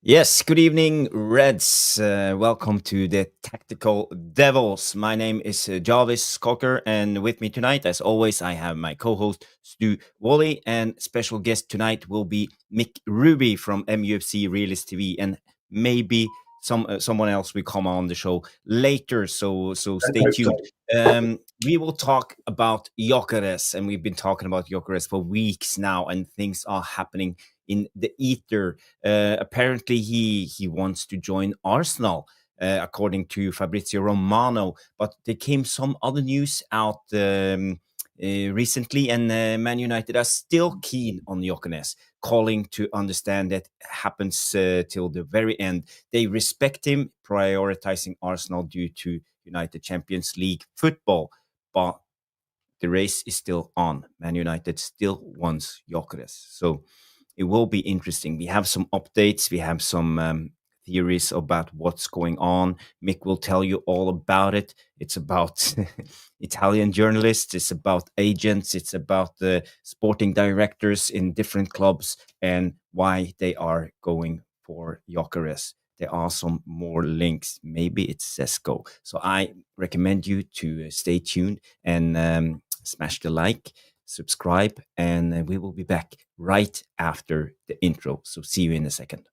Yes, good evening, Reds. Welcome to the Tactical Devils. My name is Jarvis Cocker, and with me tonight, as always, I have my co-host Stu Wally, and special guest tonight will be Mick Ruby from MUFC Realist TV, and maybe someone else will come on the show later. So I stay hope so. tuned. We will talk about Gyökeres, and we've been talking about Gyökeres for weeks now, and things are happening in the ether. Apparently, he wants to join Arsenal, according to Fabrizio Romano. But there came some other news out recently, and Man United are still keen on Gyökeres, calling to understand that happens till the very end. They respect him, prioritizing Arsenal due to United Champions League football, but the race is still on. Man United still wants Gyökeres. So it will be interesting. We have some updates. We have some theories about what's going on. Mick will tell you all about it. It's about Italian journalists. It's about agents. It's about the sporting directors in different clubs and why they are going for Gyökeres. There are some more links. Maybe it's Sesko. So I recommend you to stay tuned and smash the like, subscribe, and we will be back right after the intro. So see you in a second.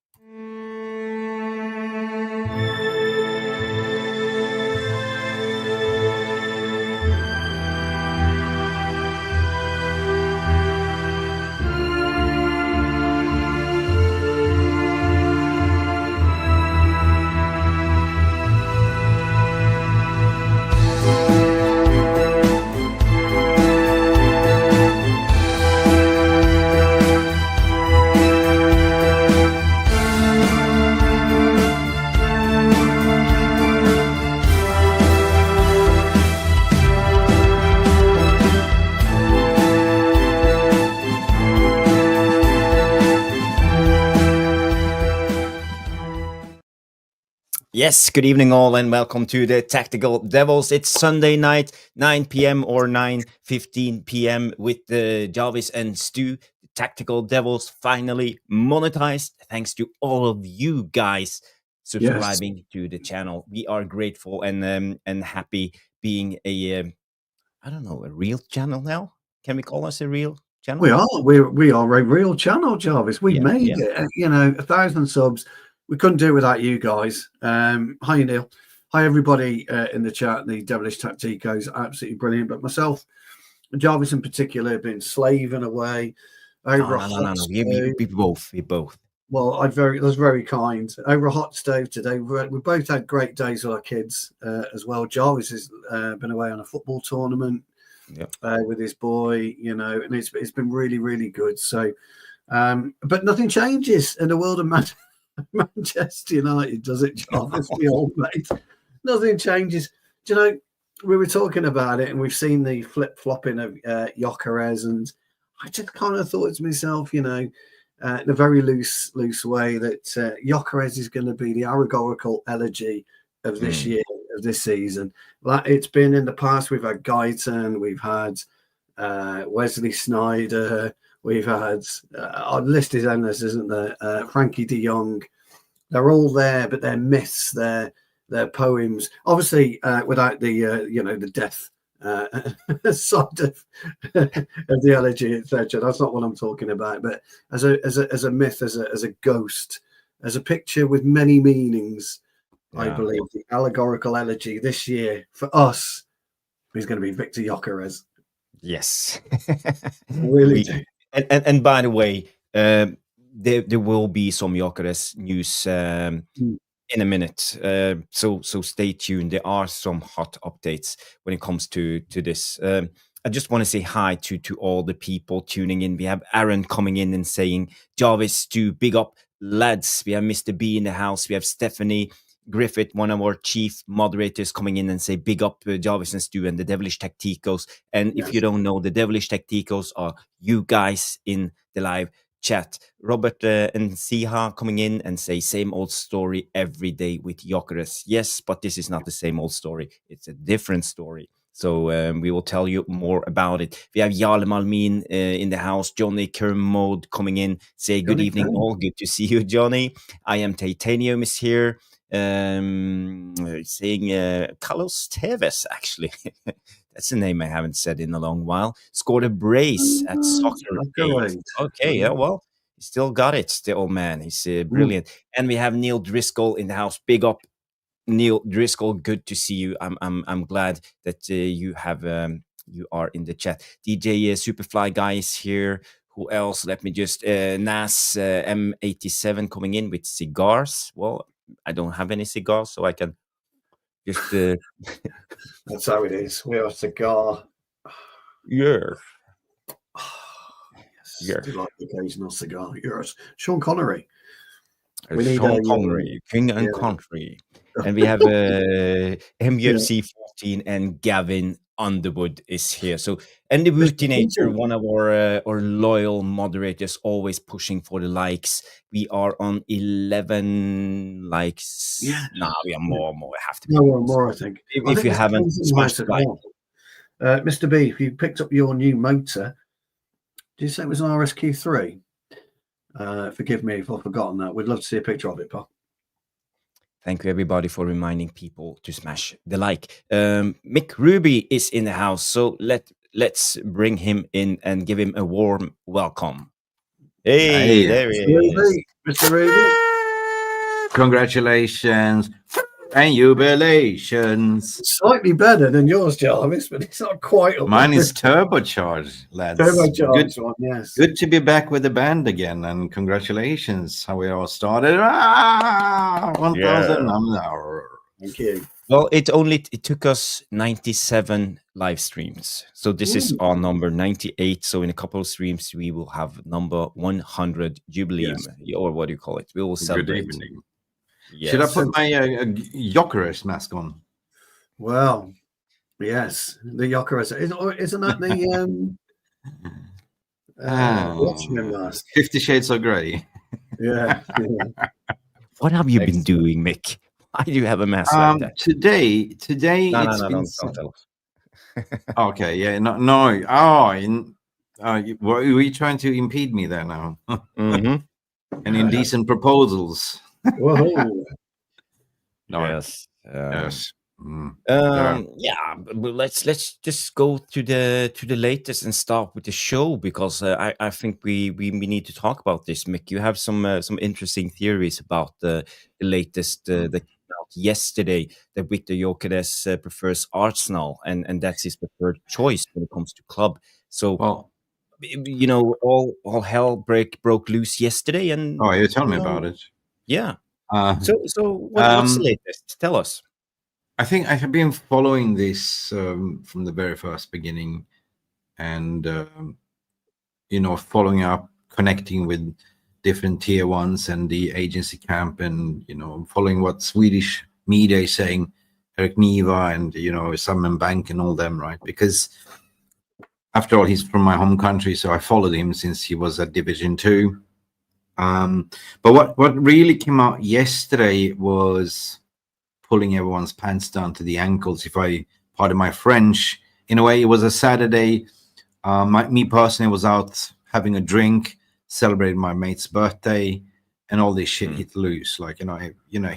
Yes, good evening all and welcome to the Tactical Devils. It's Sunday night, 9 p.m. or 9:15 p.m. with Jarvis and Stu. The Tactical Devils finally monetized thanks to all of you guys subscribing to the channel. We are grateful and happy being I don't know, a real channel now. Can we call us a real channel? We are. We are a real channel, Jarvis. We made Yeah. it. 1,000 subs. We couldn't do it without you guys. Hi, Neil. Hi, everybody in the chat. The Devilish Tacticos, absolutely brilliant. But myself, Jarvis in particular, have been slaving away over a hot No. stove. We both. Well, that was very kind. Over a hot stove today. We both had great days with our kids as well. Jarvis has been away on a football tournament. Yep. With his boy, and it's been really, really good. So, but nothing changes in the world of Manchester United, does it, Jarvis? The old mate. Nothing changes. Do you know, we were talking about it, and we've seen the flip-flopping of Gyökeres, and I just kind of thought to myself, in a very loose way, that Gyökeres is going to be the allegorical elegy of this year, of this season. Like it's been in the past. We've had Guyton, we've had Wesley Sneijder, we've had our list is endless, isn't there? Frankie de Jong. They're all there, but they're myths. They're poems. Obviously, without the the death side of the elegy, etc. That's not what I'm talking about. But as a myth, as a ghost, as a picture with many meanings. Yeah. I believe the allegorical elegy this year for us is going to be Victor Gyökeres. Yes, Really. And by the way, there will be some Gyökeres news in a minute. So stay tuned. There are some hot updates when it comes to this. I just want to say hi to all the people tuning in. We have Aaron coming in and saying, Jarvis, to big up lads. We have Mr. B in the house. We have Stephanie Griffith, one of our chief moderators, coming in and say big up Jarvis and Stu and the Devilish Tacticos. And if you don't know, the Devilish Tacticos are you guys in the live chat. Robert and Siha coming in and say same old story every day with Gyökeres. Yes, but this is not the same old story. It's a different story. So we will tell you more about it. We have Jarle Malmin in the house. Johnny Kermode coming in. Say good evening, all. Good to see you, Johnny. I am Titanium is here. Saying Carlos Tevez, actually. That's a name I haven't said in a long while. Scored a brace at Soccer 8. Okay, yeah, well, he still got it, the old man. He's brilliant. And we have Neil Driscoll in the house. Big up, Neil Driscoll. Good to see you. I'm glad that you have you are in the chat. DJ Superfly guy is here. Who else? Let me just Nas M87 coming in with cigars. Well, I don't have any cigars, so I can just. That's how it is. We have a cigar. Yeah. Yes. Do like the occasional cigar. Yours, Sean Connery. We need Sean Connery, King and Country, and we have MUFC 14 and Gavin Underwood is here. So, and the Routinator, one of our loyal moderators, always pushing for the likes. We are on 11 likes. Yeah, nah, we are more. Have to be more. I think. If you haven't smashed like, Mr. B, if you picked up your new motor, did you say it was an RSQ3? Forgive me if I've forgotten that. We'd love to see a picture of it, Paul. Thank you, everybody, for reminding people to smash the like. Mick Ruby is in the house, so let's bring him in and give him a warm welcome. Hey, there he is. Mr. Ruby. Congratulations and jubilations. Slightly better than yours, Jarvis, but it's not quite. Mine is turbocharged, lads. Turbocharged one, yes. Good to be back with the band again, and congratulations how we all started. 1,000 hours. Thank you. Well, it took us 97 live streams. So this is our number 98. So in a couple of streams, we will have number 100 jubileum, or what do you call it? We will celebrate. Good evening. Yes. Should I put my Gyökeres mask on? Well, yes, the Gyökeres. Isn't that the Watchmen mask? 50 Shades of Grey. Yeah. What have you been doing, Mick? Why do you have a mask like that? Today, no, it's been. Don't tell us. Okay, yeah, no. Were you trying to impede me there now? Mm-hmm. And indecent proposals. Whoa. No. Yes. Yes. Yeah, but let's just go to the latest and start with the show, because I think we need to talk about this. Mick, you have some interesting theories about the latest that came out yesterday, that Victor Gyökeres prefers Arsenal, and that's his preferred choice when it comes to club. So, well, you know, all hell broke loose yesterday, and you tell me about it. Yeah. So what's the latest? Tell us. I think I have been following this from the very first beginning, and following up, connecting with different tier ones and the agency camp, and following what Swedish media is saying, Erik Niva and Simon Bank and all them, right? Because after all, he's from my home country, so I followed him since he was at Division 2. But what really came out yesterday was pulling everyone's pants down to the ankles, if I pardon my French. In a way, it was a Saturday. Me personally was out having a drink, celebrating my mate's birthday, and all this shit hit loose. Like,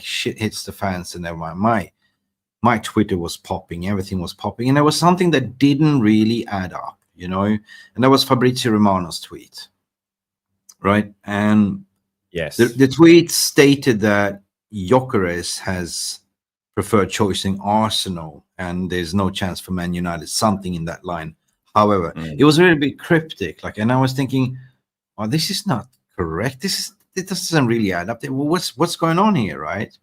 shit hits the fans, and then my Twitter was popping, everything was popping, and there was something that didn't really add up, and that was Fabrizio Romano's tweet, right? And yes, the tweet stated that Gyökeres has preferred choosing Arsenal, and there's no chance for Man United, something in that line. However, it was really a bit cryptic, and I was thinking, oh, this is not correct. It doesn't really add up. What's going on here, right?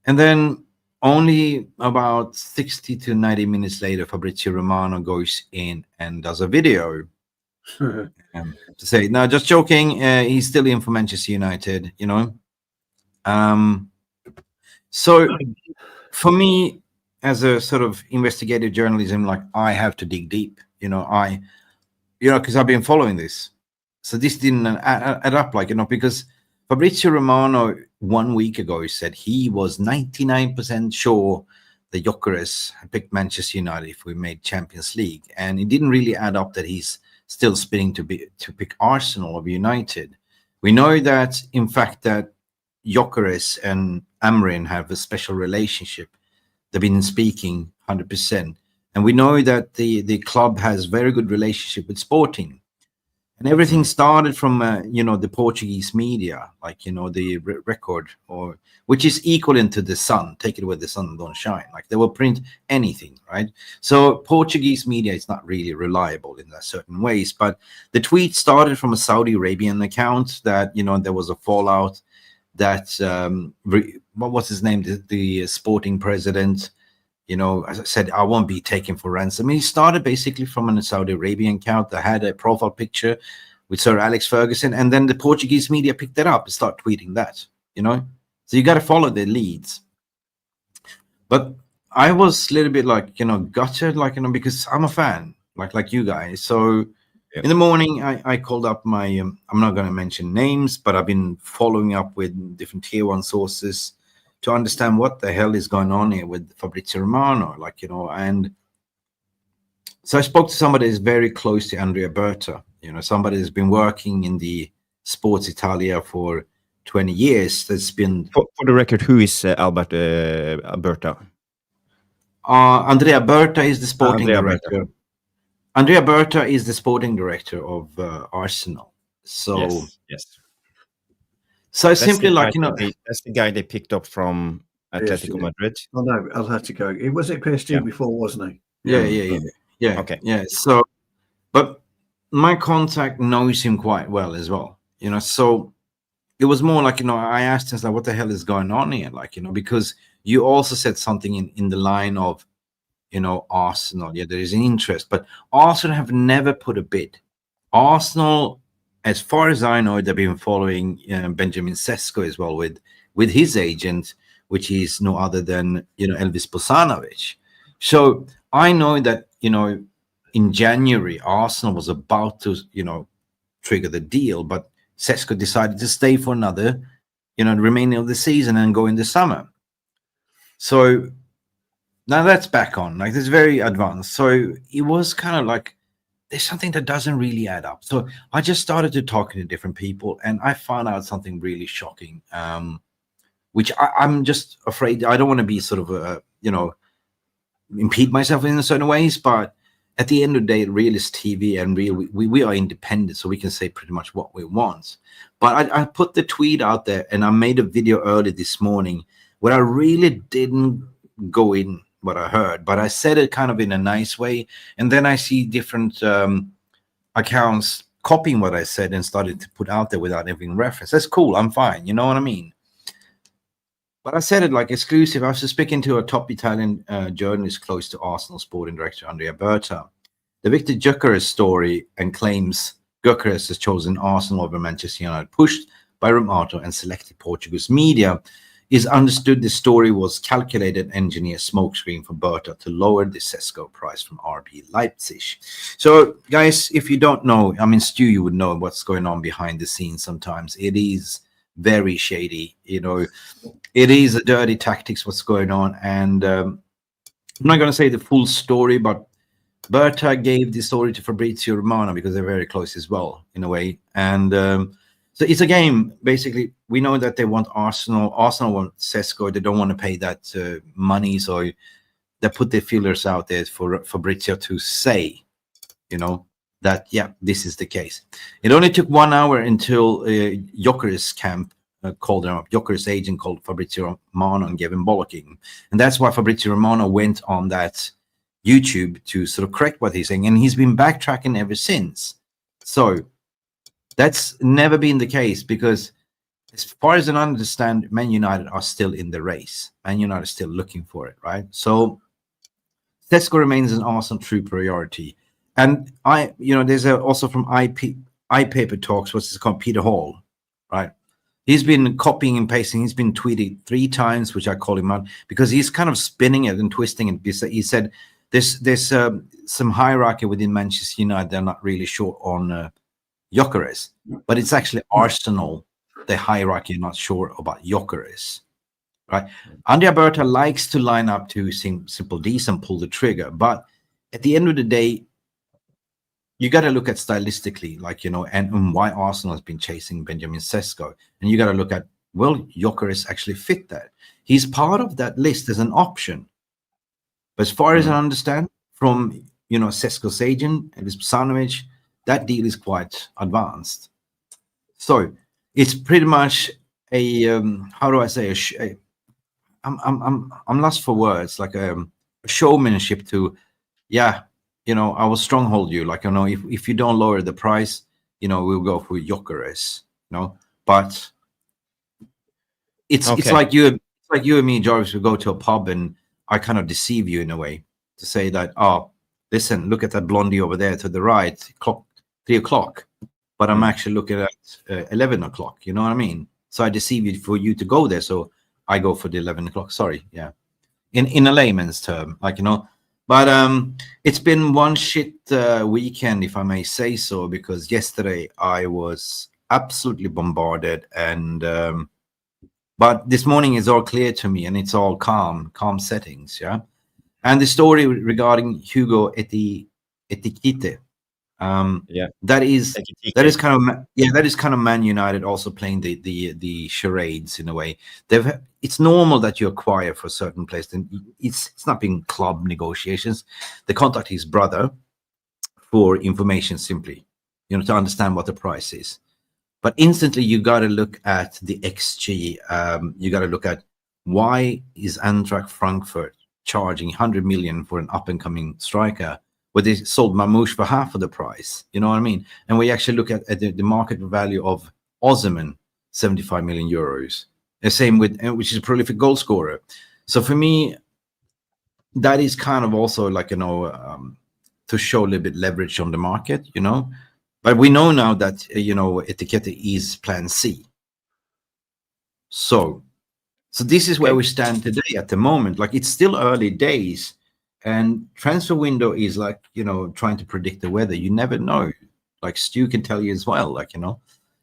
And then only about 60 to 90 minutes later, Fabrizio Romano goes in and does a video to say, no, just joking. He's still in for Manchester United, So for me, as a sort of investigative journalism, I have to dig deep, because I've been following this. So this didn't add up, because Fabrizio Romano 1 week ago said he was 99% sure the Gyökeres had picked Manchester United if we made Champions League, and it didn't really add up that he's still spinning to pick Arsenal over United. We know that, in fact, that Gyökeres and Amorim have a special relationship. They've been speaking 100%. And we know that the club has very good relationship with Sporting. And everything started from, the Portuguese media, like, the record, which is equivalent to the sun. Take it where the sun don't shine. Like, they will print anything, right? So Portuguese media is not really reliable in that certain ways. But the tweet started from a Saudi Arabian account that, there was a fallout that, what was his name? The Sporting president, as I said, I won't be taken for ransom. He started basically from a Saudi Arabian account that had a profile picture with Sir Alex Ferguson, and then the Portuguese media picked that up and start tweeting that, So you got to follow the leads. But I was a little bit like, gutted, like, because I'm a fan, like you guys. So in the morning, I called up my, I'm not going to mention names, but I've been following up with different tier one sources to understand what the hell is going on here with Fabrizio Romano, and so I spoke to somebody that's very close to Andrea Berta, somebody that's been working in the Sports Italia for 20 years. That's been... For the record, who is Berta? Andrea Berta is the sporting director. Andrea Berta is the sporting director of Arsenal. So yes. So it's simply like, that's the guy they picked up from Atletico Madrid. Oh no, Atletico. It was at PSG before, wasn't he? Yeah. Okay. Yeah. So, but my contact knows him quite well as well. So it was more like, I asked him, like, what the hell is going on here? Like, because you also said something in the line of, Arsenal. Yeah, there is an interest, but Arsenal have never put a bid. Arsenal, as far as I know, they've been following Benjamin Sesko as well with his agent, which is no other than, Elvis Bosanovic. So I know that, in January, Arsenal was about to, trigger the deal, but Sesko decided to stay for another, the remaining of the season and go in the summer. So now that's back on. Like, it's very advanced. So it was kind of like, there's something that doesn't really add up. So I just started to talking to different people, and I found out something really shocking, which I'm just afraid. I don't want to be sort of, impede myself in certain ways, but at the end of the day, Real is TV, and we are independent, so we can say pretty much what we want. But I put the tweet out there, and I made a video early this morning where I really didn't go in what I heard, but I said it kind of in a nice way, and then I see different accounts copying what I said and started to put out there without having reference. That's cool. I'm fine. You know what I mean? But I said it like exclusive. I was speaking to a top Italian journalist close to Arsenal sporting director Andrea Berta. The Victor Gyökeres story and claims Gyökeres has chosen Arsenal over Manchester United, pushed by Romano and selected Portuguese media, is understood the story was calculated engineer smokescreen for Berta to lower the Sesko price from RB Leipzig. So, guys, if you don't know, I mean, Stu, you would know what's going on behind the scenes sometimes. It is very shady, it is a dirty tactics what's going on. And I'm not going to say the full story, but Berta gave the story to Fabrizio Romano because they're very close as well, in a way. And so it's a game. Basically, we know that they want Arsenal. Arsenal want Sesko. They don't want to pay that money, so they put their feelers out there for Fabrizio to say, that, yeah, this is the case. It only took 1 hour until Gyökeres camp called him up. Gyökeres agent called Fabrizio Romano and gave him bollocking. And that's why Fabrizio Romano went on that YouTube to sort of correct what he's saying. And he's been backtracking ever since. So that's never been the case, because as far as I understand, Man United are still in the race. Man United is still looking for it, right? So Sesko remains an Arsenal true priority. And there's also from iPaper Talks, what's it called, Peter Hall, right? He's been copying and pasting. He's been tweeted 3 times, which I call him out, because he's kind of spinning it and twisting it. He said there's some hierarchy within Manchester United. They're not really sure on Gyökeres, but it's actually Arsenal, the hierarchy, not sure about Gyökeres. right? Andrea Berta likes to line up to simple Ds and pull the trigger, but at the end of the day, you got to look at stylistically, like, you know, and why Arsenal has been chasing Benjamin Sesko. And you got to look at, well, Gyökeres actually fit that. He's part of that list as an option. But as far as I understand from, you know, Sesko's agent and Mismanagement, that deal is quite advanced. So it's pretty much a, how do I say, I'm lost for words, like a showmanship to, yeah, you know, I will stronghold you. Like, you know, if you don't lower the price, you know, we'll go for Gyökeres, you know. But it's like you and me, Jarvis, we go to a pub and I kind of deceive you in a way to say that, oh, listen, look at that blondie over there to the right, 3 o'clock, but I'm actually looking at 11 o'clock. You know what I mean? So I deceive you for you to go there. So I go for the 11 o'clock. Sorry, yeah. In a layman's term, like, you know. But it's been one shit weekend, if I may say so, because yesterday I was absolutely bombarded, and but this morning is all clear to me, and it's all calm settings, yeah. And the story regarding Hugo Ekitike, that is kind of Man United also playing the charades in a way. It's normal that you acquire for a certain place, and it's not been club negotiations. They contact his brother for information, simply, you know, to understand what the price is. But instantly you got to look at the XG. You got to look at, why is Eintracht Frankfurt charging 100 million for an up and coming striker, where they sold Mamouche for half of the price? You know what I mean? And we actually look at the market value of Osimhen, 75 million euros. The same with, which is a prolific goal scorer. So for me, that is kind of also like, you know, to show a little bit leverage on the market, you know. But we know now that, you know, Ekitike is plan C. So this is where we stand today at the moment. Like, it's still early days, and transfer window is like, you know, trying to predict the weather. You never know. Like Stu can tell you as well. Like, you know,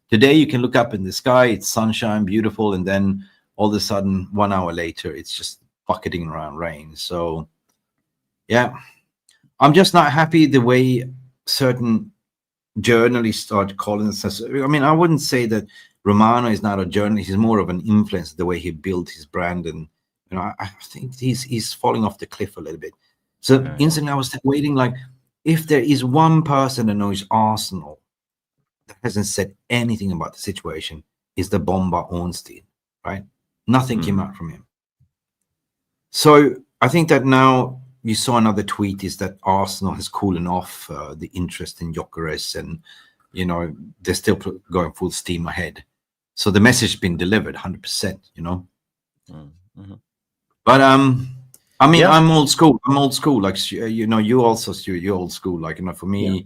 today you can look up in the sky, it's sunshine, beautiful, and then all of a sudden 1 hour later it's just bucketing around rain. So yeah, I'm just not happy the way certain journalists start calling us. I mean, I wouldn't say that Romano is not a journalist. He's more of an influencer, the way he built his brand. And, you know, I think he's falling off the cliff a little bit. So instantly I was waiting, like, if there is one person that knows Arsenal that hasn't said anything about the situation, is the bomber Ornstein, right? Nothing came out from him. So I think that now you saw another tweet is that Arsenal has cooling off the interest in Gyökeres, and, you know, they're still going full steam ahead. So the message has been delivered 100%, you know. But I mean, I'm old school. Like, you know, you also, you're old school. Like, you know, for me,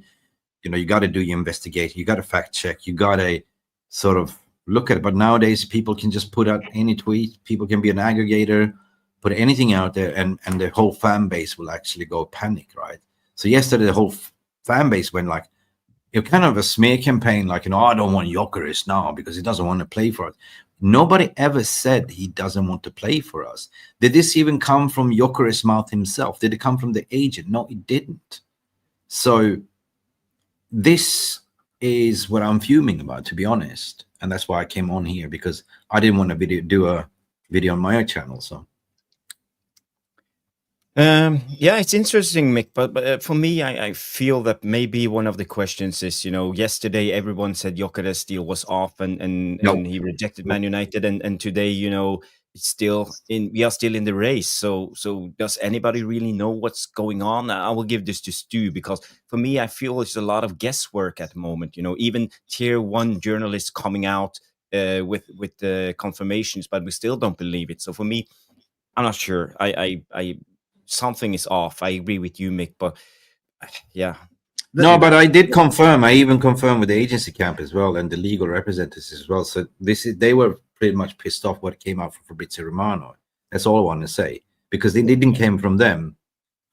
you know, you got to do your investigation. You got to fact check. You got to sort of look at it. But nowadays, people can just put out any tweet. People can be an aggregator, put anything out there, and the whole fan base will actually go panic, right? So yesterday, the whole fan base went like, it kind of a smear campaign, like, you know, I don't want Gyökeres now because he doesn't want to play for us. Nobody ever said he doesn't want to play for us. Did this even come from Gyökeres' mouth himself? Did it come from the agent? No, it didn't. So this is what I'm fuming about, to be honest. And that's why I came on here, because I didn't want to do a video on my own channel. So yeah, it's interesting, Mick, but for me, I feel that maybe one of the questions is, you know, yesterday everyone said Gyökeres deal was off, and he rejected Man United, and today, you know, we are still in the race. So does anybody really know what's going on? I will give this to Stu, because for me, I feel it's a lot of guesswork at the moment. You know, even tier 1 journalists coming out with the confirmations, but we still don't believe it. So for me, I'm not sure. I something is off. I agree with you, Mick, but yeah. No, but I did confirm. I even confirmed with the agency camp as well, and the legal representatives as well. So they were pretty much pissed off what came out from Fabrizio Romano. That's all I want to say, because it didn't came from them,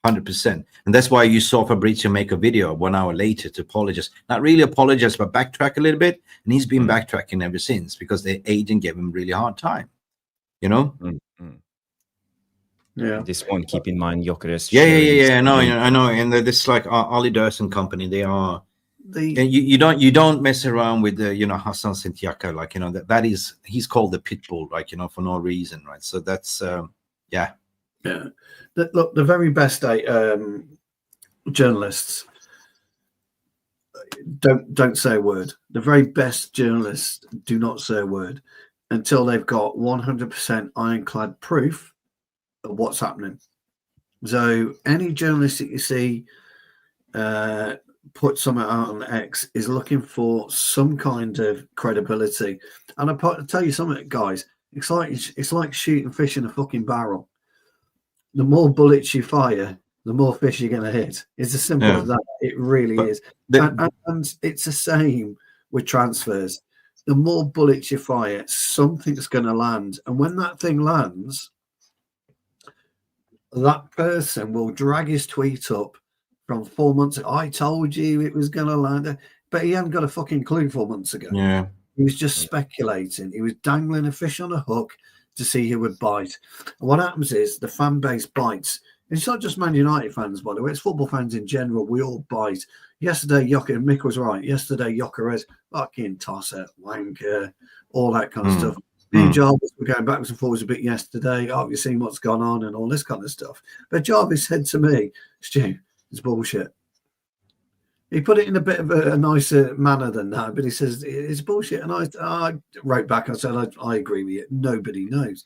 100%. And that's why you saw Fabrizio make a video 1 hour later to apologize. Not really apologize, but backtrack a little bit. And he's been backtracking ever since, because the agent gave him really hard time, you know? Yeah. This one, keep in mind, Gyökeres. Yeah. I know. And this like Ali Durst and company, they are. And you don't mess around with the Hassan Sintiaka, like that is, he's called the pit bull, like for no reason, right? So that's yeah. Look, the very best journalists don't say a word. The very best journalists do not say a word until they've got 100% ironclad proof of what's happening. So any journalist that you see put something out on X is looking for some kind of credibility. And I'll tell you something, guys. It's like shooting fish in a fucking barrel. The more bullets you fire, the more fish you're going to hit. It's as simple as that. It really is. And it's the same with transfers. The more bullets you fire, something's going to land. And when that thing lands, that person will drag his tweet up from 4 months ago. I told you it was going to land. But he hadn't got a fucking clue 4 months ago. Yeah. He was just speculating. He was dangling a fish on a hook to see who would bite. And what happens is the fan base bites. It's not just Man United fans, by the way. It's football fans in general. We all bite. Yesterday, Mick was right. Yesterday, Gyökeres, fucking tosser, wanker, all that kind of stuff. Me and Jarvis were going backwards and forwards a bit yesterday. Oh, you've seen what's gone on and all this kind of stuff. But Jarvis said to me, Stu, it's bullshit. He put it in a bit of a nicer manner than that, but he says it's bullshit. And I wrote back, I said, I agree with you. Nobody knows.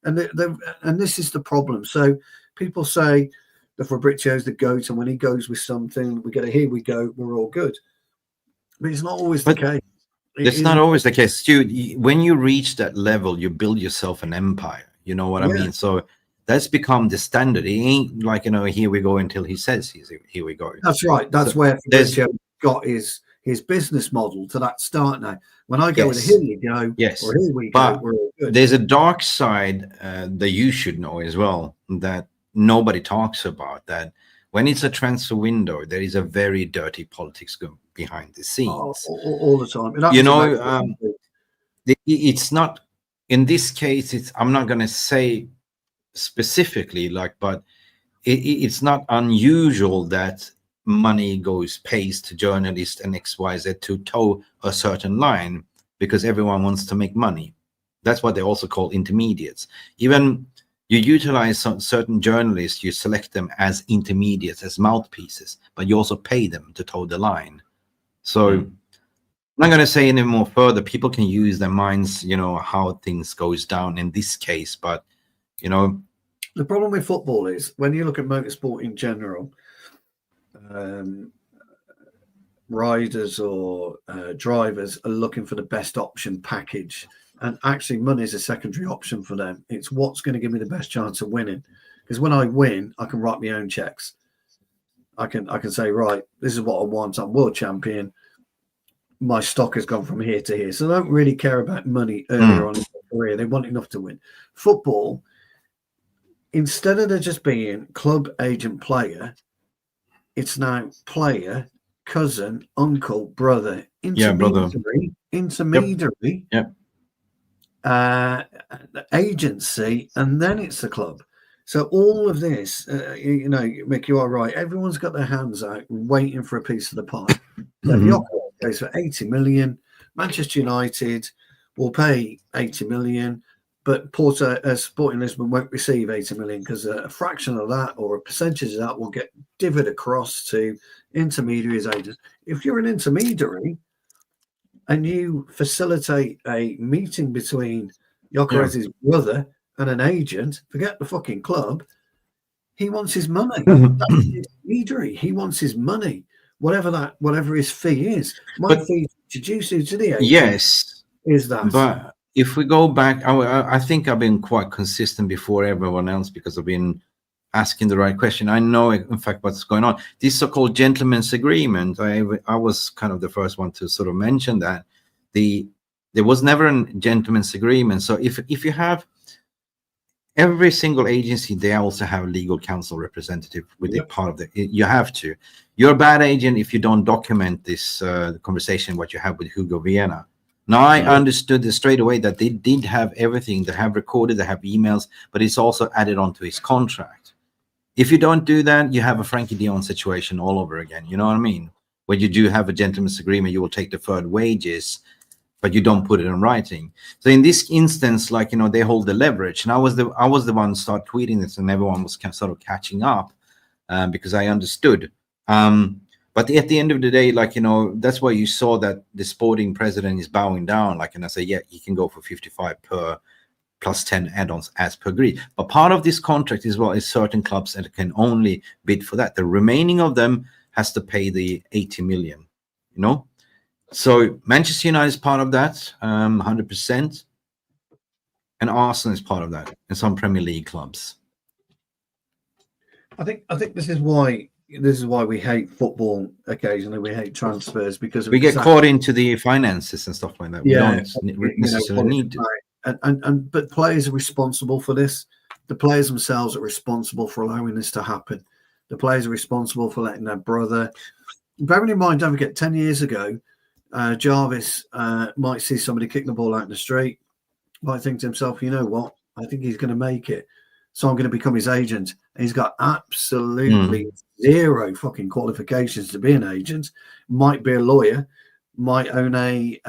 And this is the problem. So people say the Fabrizio's the GOAT, and when he goes with something, we get a here we go, we're all good. But it's not always the case. It's not always the case, Stu. When you reach that level, you build yourself an empire. You know what I mean? So that's become the standard. It ain't like, here we go until he says here we go. That's right. That's where Fabrizio got his business model to that start now. When I go with here we go, or here we go, we're all good. There's a dark side that you should know as well, that nobody talks about, that when it's a transfer window, there is a very dirty politics going behind the scenes. All the time. It's not, in this case, I'm not going to say specifically, but it's not unusual that money pays to journalists and XYZ to toe a certain line because everyone wants to make money. That's what they also call intermediates. Even you utilize certain journalists, you select them as intermediates, as mouthpieces, but you also pay them to toe the line. So I'm not going to say any more further. People can use their minds, how things goes down in this case, but the problem with football is when you look at motorsport in general, riders or drivers are looking for the best option package, and actually money is a secondary option for them. It's what's going to give me the best chance of winning, because when I win, I can write my own checks. I can say, right, this is what I want. I'm world champion. My stock has gone from here to here. So they don't really care about money earlier on in their career. They want enough to win. Football, instead of there just being club, agent, player, it's now player, cousin, uncle, brother, intermediary, agency, and then it's the club. So all of this, Mick, you are right. Everyone's got their hands out waiting for a piece of the pie. Gyökeres goes for 80 million. Manchester United will pay 80 million. But Sporting Lisbon won't receive 80 million because a fraction of that or a percentage of that will get divvied across to intermediaries, agents. If you're an intermediary and you facilitate a meeting between Gyökeres' brother and an agent, forget the fucking club, he wants his money. That's his intermediary. He wants his money, whatever his fee is. My fee to introduce you to the agent is that. But if we go back, I think I've been quite consistent before everyone else because I've been asking the right question. I know, in fact, what's going on. This so-called gentleman's agreement, I was kind of the first one to sort of mention that. There was never a gentleman's agreement. So if you have every single agency, they also have a legal counsel representative with a part of it. You have to. You're a bad agent if you don't document this conversation, what you have with Hugo Vienna. Now I understood this straight away that they did have everything. They have recorded, they have emails, but it's also added onto his contract. If you don't do that, you have a Frankie de Jong situation all over again. You know what I mean? When you do have a gentleman's agreement, you will take deferred wages, but you don't put it in writing. So in this instance, like, you know, they hold the leverage. And I was the one to start tweeting this, and everyone was sort of catching up because I understood. But at the end of the day, like, you know, that's why you saw that the sporting president is bowing down. Like, and I say, yeah, he can go for 55 per plus 10 add-ons as per agreed. But part of this contract as well is certain clubs that can only bid for that. The remaining of them has to pay the 80 million, you know? So Manchester United is part of that, 100%. And Arsenal is part of that, and some Premier League clubs. I think this is why we hate football occasionally. We hate transfers because we get caught into the finances and stuff like that. We don't necessarily need to. But players are responsible for this. The players themselves are responsible for allowing this to happen. The players are responsible for letting their brother. Bearing in mind, don't forget, 10 years ago, Jarvis might see somebody kick the ball out in the street, might think to himself, you know what, I think he's going to make it, so I'm going to become his agent. And he's got absolutely zero fucking qualifications to be an agent. Might be a lawyer, might own a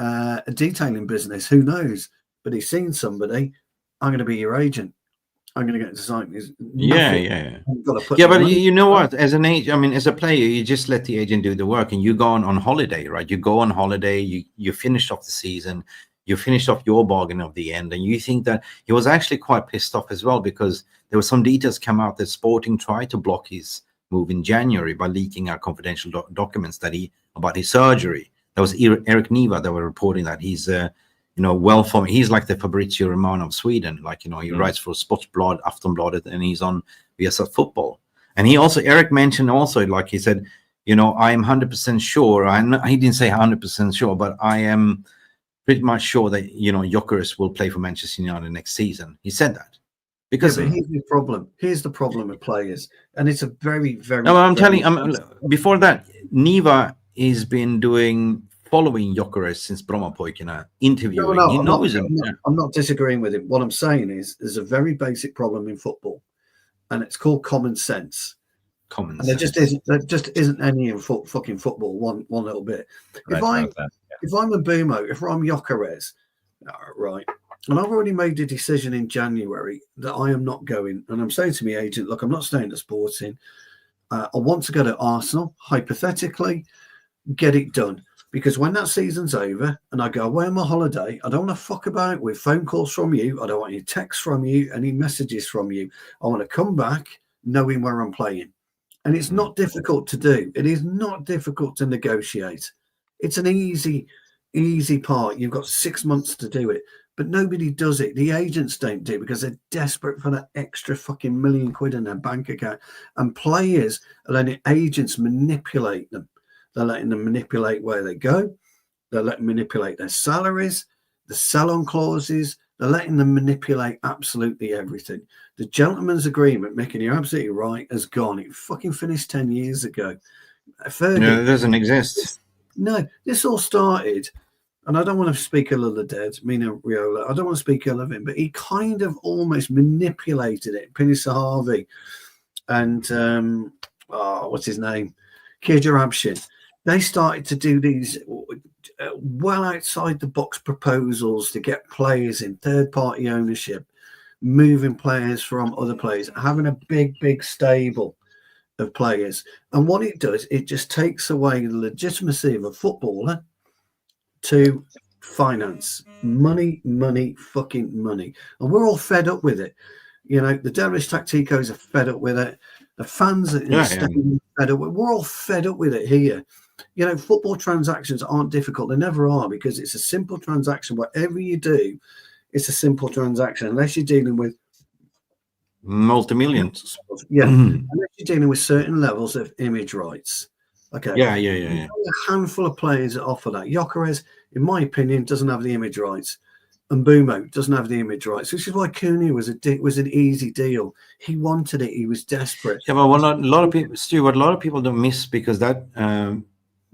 detailing business, who knows? But he's seen somebody, I'm going to be your agent. I'm going to get to sign. Yeah. But you know what? As an agent, I mean, as a player, you just let the agent do the work, and you go on holiday, right? You go on holiday. You finish off the season. You finished off your bargain of the end, and you think that he was actually quite pissed off as well, because there were some details come out that Sporting tried to block his move in January by leaking out confidential documents about his surgery. That was Eric Niva that were reporting that he's well formed. He's like the Fabrizio Romano of Sweden. Like, you know, he writes for Sportblad, Aftonbladet, and he's on Viasat Football. And Eric mentioned also, like he said, you know, I am 100% sure. He didn't say 100% sure, but I am pretty much sure that, you know, Gyökeres will play for Manchester United next season. He said that. Because here's the problem. Here's the problem with players. And it's a very, very... No, I'm telling you, before that, Niva has been following Gyökeres since Brommapojkarna, interviewing. No, he knows him. I'm not disagreeing with him. What I'm saying is there's a very basic problem in football, and it's called common sense. There just isn't any in fucking football. One little bit. If I'm a Boomo, if I'm Gyökeres, right, and I've already made a decision in January that I am not going, and I'm saying to my agent, look, I'm not staying at Sporting. I want to go to Arsenal, hypothetically, get it done. Because when that season's over and I go away on my holiday, I don't want to fuck about with phone calls from you. I don't want any texts from you, any messages from you. I want to come back knowing where I'm playing. And it's not difficult to do. It is not difficult to negotiate. It's an easy part. You've got 6 months to do it. But nobody does it. The agents don't do it because they're desperate for that extra fucking £1 million in their bank account. And players are letting agents manipulate them. They're letting them manipulate where they go. They're letting them manipulate their salaries, the sell-on clauses. They're letting them manipulate absolutely everything. The gentleman's agreement, Mick, and you're absolutely right, has gone. It fucking finished 10 years ago. No, it doesn't exist. No, this all started, and I don't want to speak ill of the dead, Mino Raiola. I don't want to speak ill of him, but he kind of almost manipulated it. Pinisa Harvey and, what's his name? Gyökeres. They started to do these well outside the box proposals to get players in third-party ownership, moving players from other players, having a big stable of players. And what it does, it just takes away the legitimacy of a footballer to finance. Money, fucking money. And we're all fed up with it. You know, the Devilish Tacticos are fed up with it. The fans are fed up. We're all fed up with it here. You know, football transactions aren't difficult. They never are, because it's a simple transaction. Whatever you do, it's a simple transaction, unless you're dealing with multi-millions. Yeah, unless you're dealing with certain levels of image rights. Okay. Yeah. A handful of players that offer that. Gyökeres, in my opinion, doesn't have the image rights. And Bumo doesn't have the image rights, which is why Cooney was an easy deal. He wanted it. He was desperate. Yeah, but a lot of people, Stu, what a lot of people don't miss, because that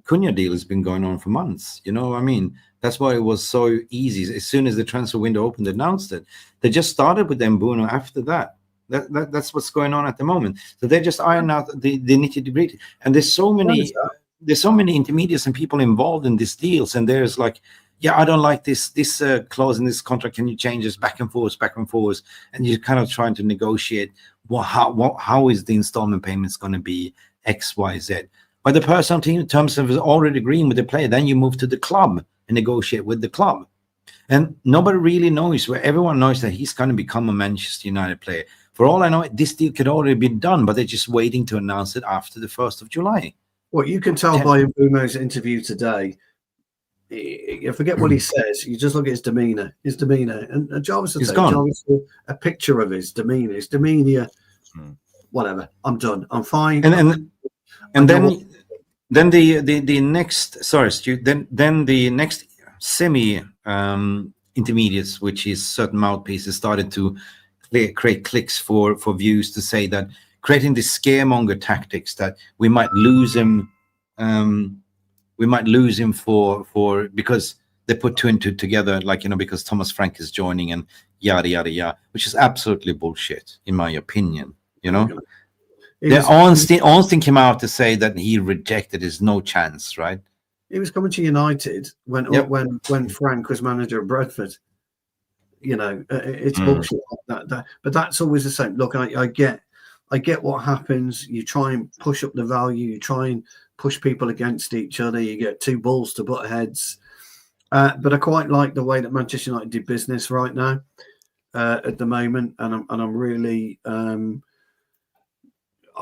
Cunha deal has been going on for months. You know what I mean? That's why it was so easy. As soon as the transfer window opened, they announced it. They just started with Mbuno after that. That's what's going on at the moment. So they just iron out the nitty-gritty. And there's so many intermediates and people involved in these deals. And there's like, yeah, I don't like this clause in this contract. Can you change this back and forth? And you're kind of trying to negotiate how is the installment payments going to be X, Y, Z. But the personal team in terms of already agreeing with the player, then you move to the club and negotiate with the club. And nobody really knows where everyone knows that he's going to become a Manchester United player. For all I know, this deal could already be done, but they're just waiting to announce it after the 1st of July. Well, you can tell by Mbumo's interview today. You forget what he says. You just look at his demeanour. And Jarvis will Jarvis a picture of his demeanour. His demeanour, whatever. I'm done. I'm fine. And then the next. Sorry, Stu. Then the next semi intermediates, which is certain mouthpieces, started to create clicks for views to say that creating this scaremonger tactics that we might lose him. We might lose him for because they put 2 and 2 together, like, you know, because Thomas Frank is joining and yada yada yada, which is absolutely bullshit in my opinion. You know, Ornstein came out to say that he rejected. There's no chance, right? He was coming to United when Frank was manager of Bradford. You know, it's bullshit like that. But that's always the same. Look, I get what happens. You try and push up the value. You try and push people against each other. You get 2 bulls to butt heads. But I quite like the way that Manchester United did business right now at the moment, and I'm really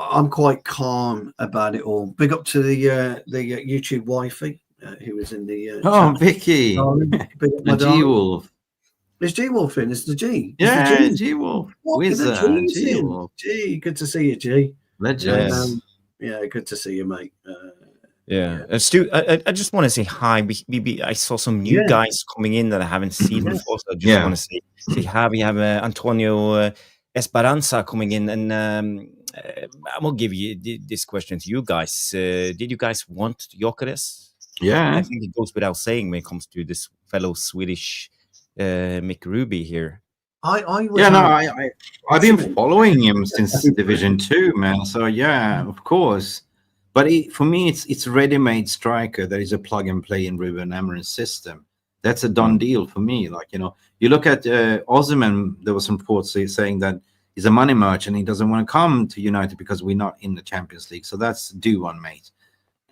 I'm quite calm about it all. Big up to the YouTube wifey who was in the Vicky, the G Wolf. It's G Wolf in. It's the G. Yeah, G Wolf. Wizard. G Wolf. G. Good to see you, G. Legends. Yeah, good to see you, mate. Stu, I just want to say hi. I saw some new guys coming in that I haven't seen before, so I just want to say hi. We have Antonio Esperanza coming in, and I'm gonna give you this question to you guys. Did you guys want Gyökeres? Yeah, I think it goes without saying when it comes to this fellow Swedish Mick Ruby here. I've been following him since Division 2, man. So yeah, of course. But for me, it's ready-made striker that is a plug and play in Rúben Amorim's system. That's a done deal for me. Like, you know, you look at Osimhen. There was some reports saying that he's a money merchant. He doesn't want to come to United because we're not in the Champions League. So that's due one, mate.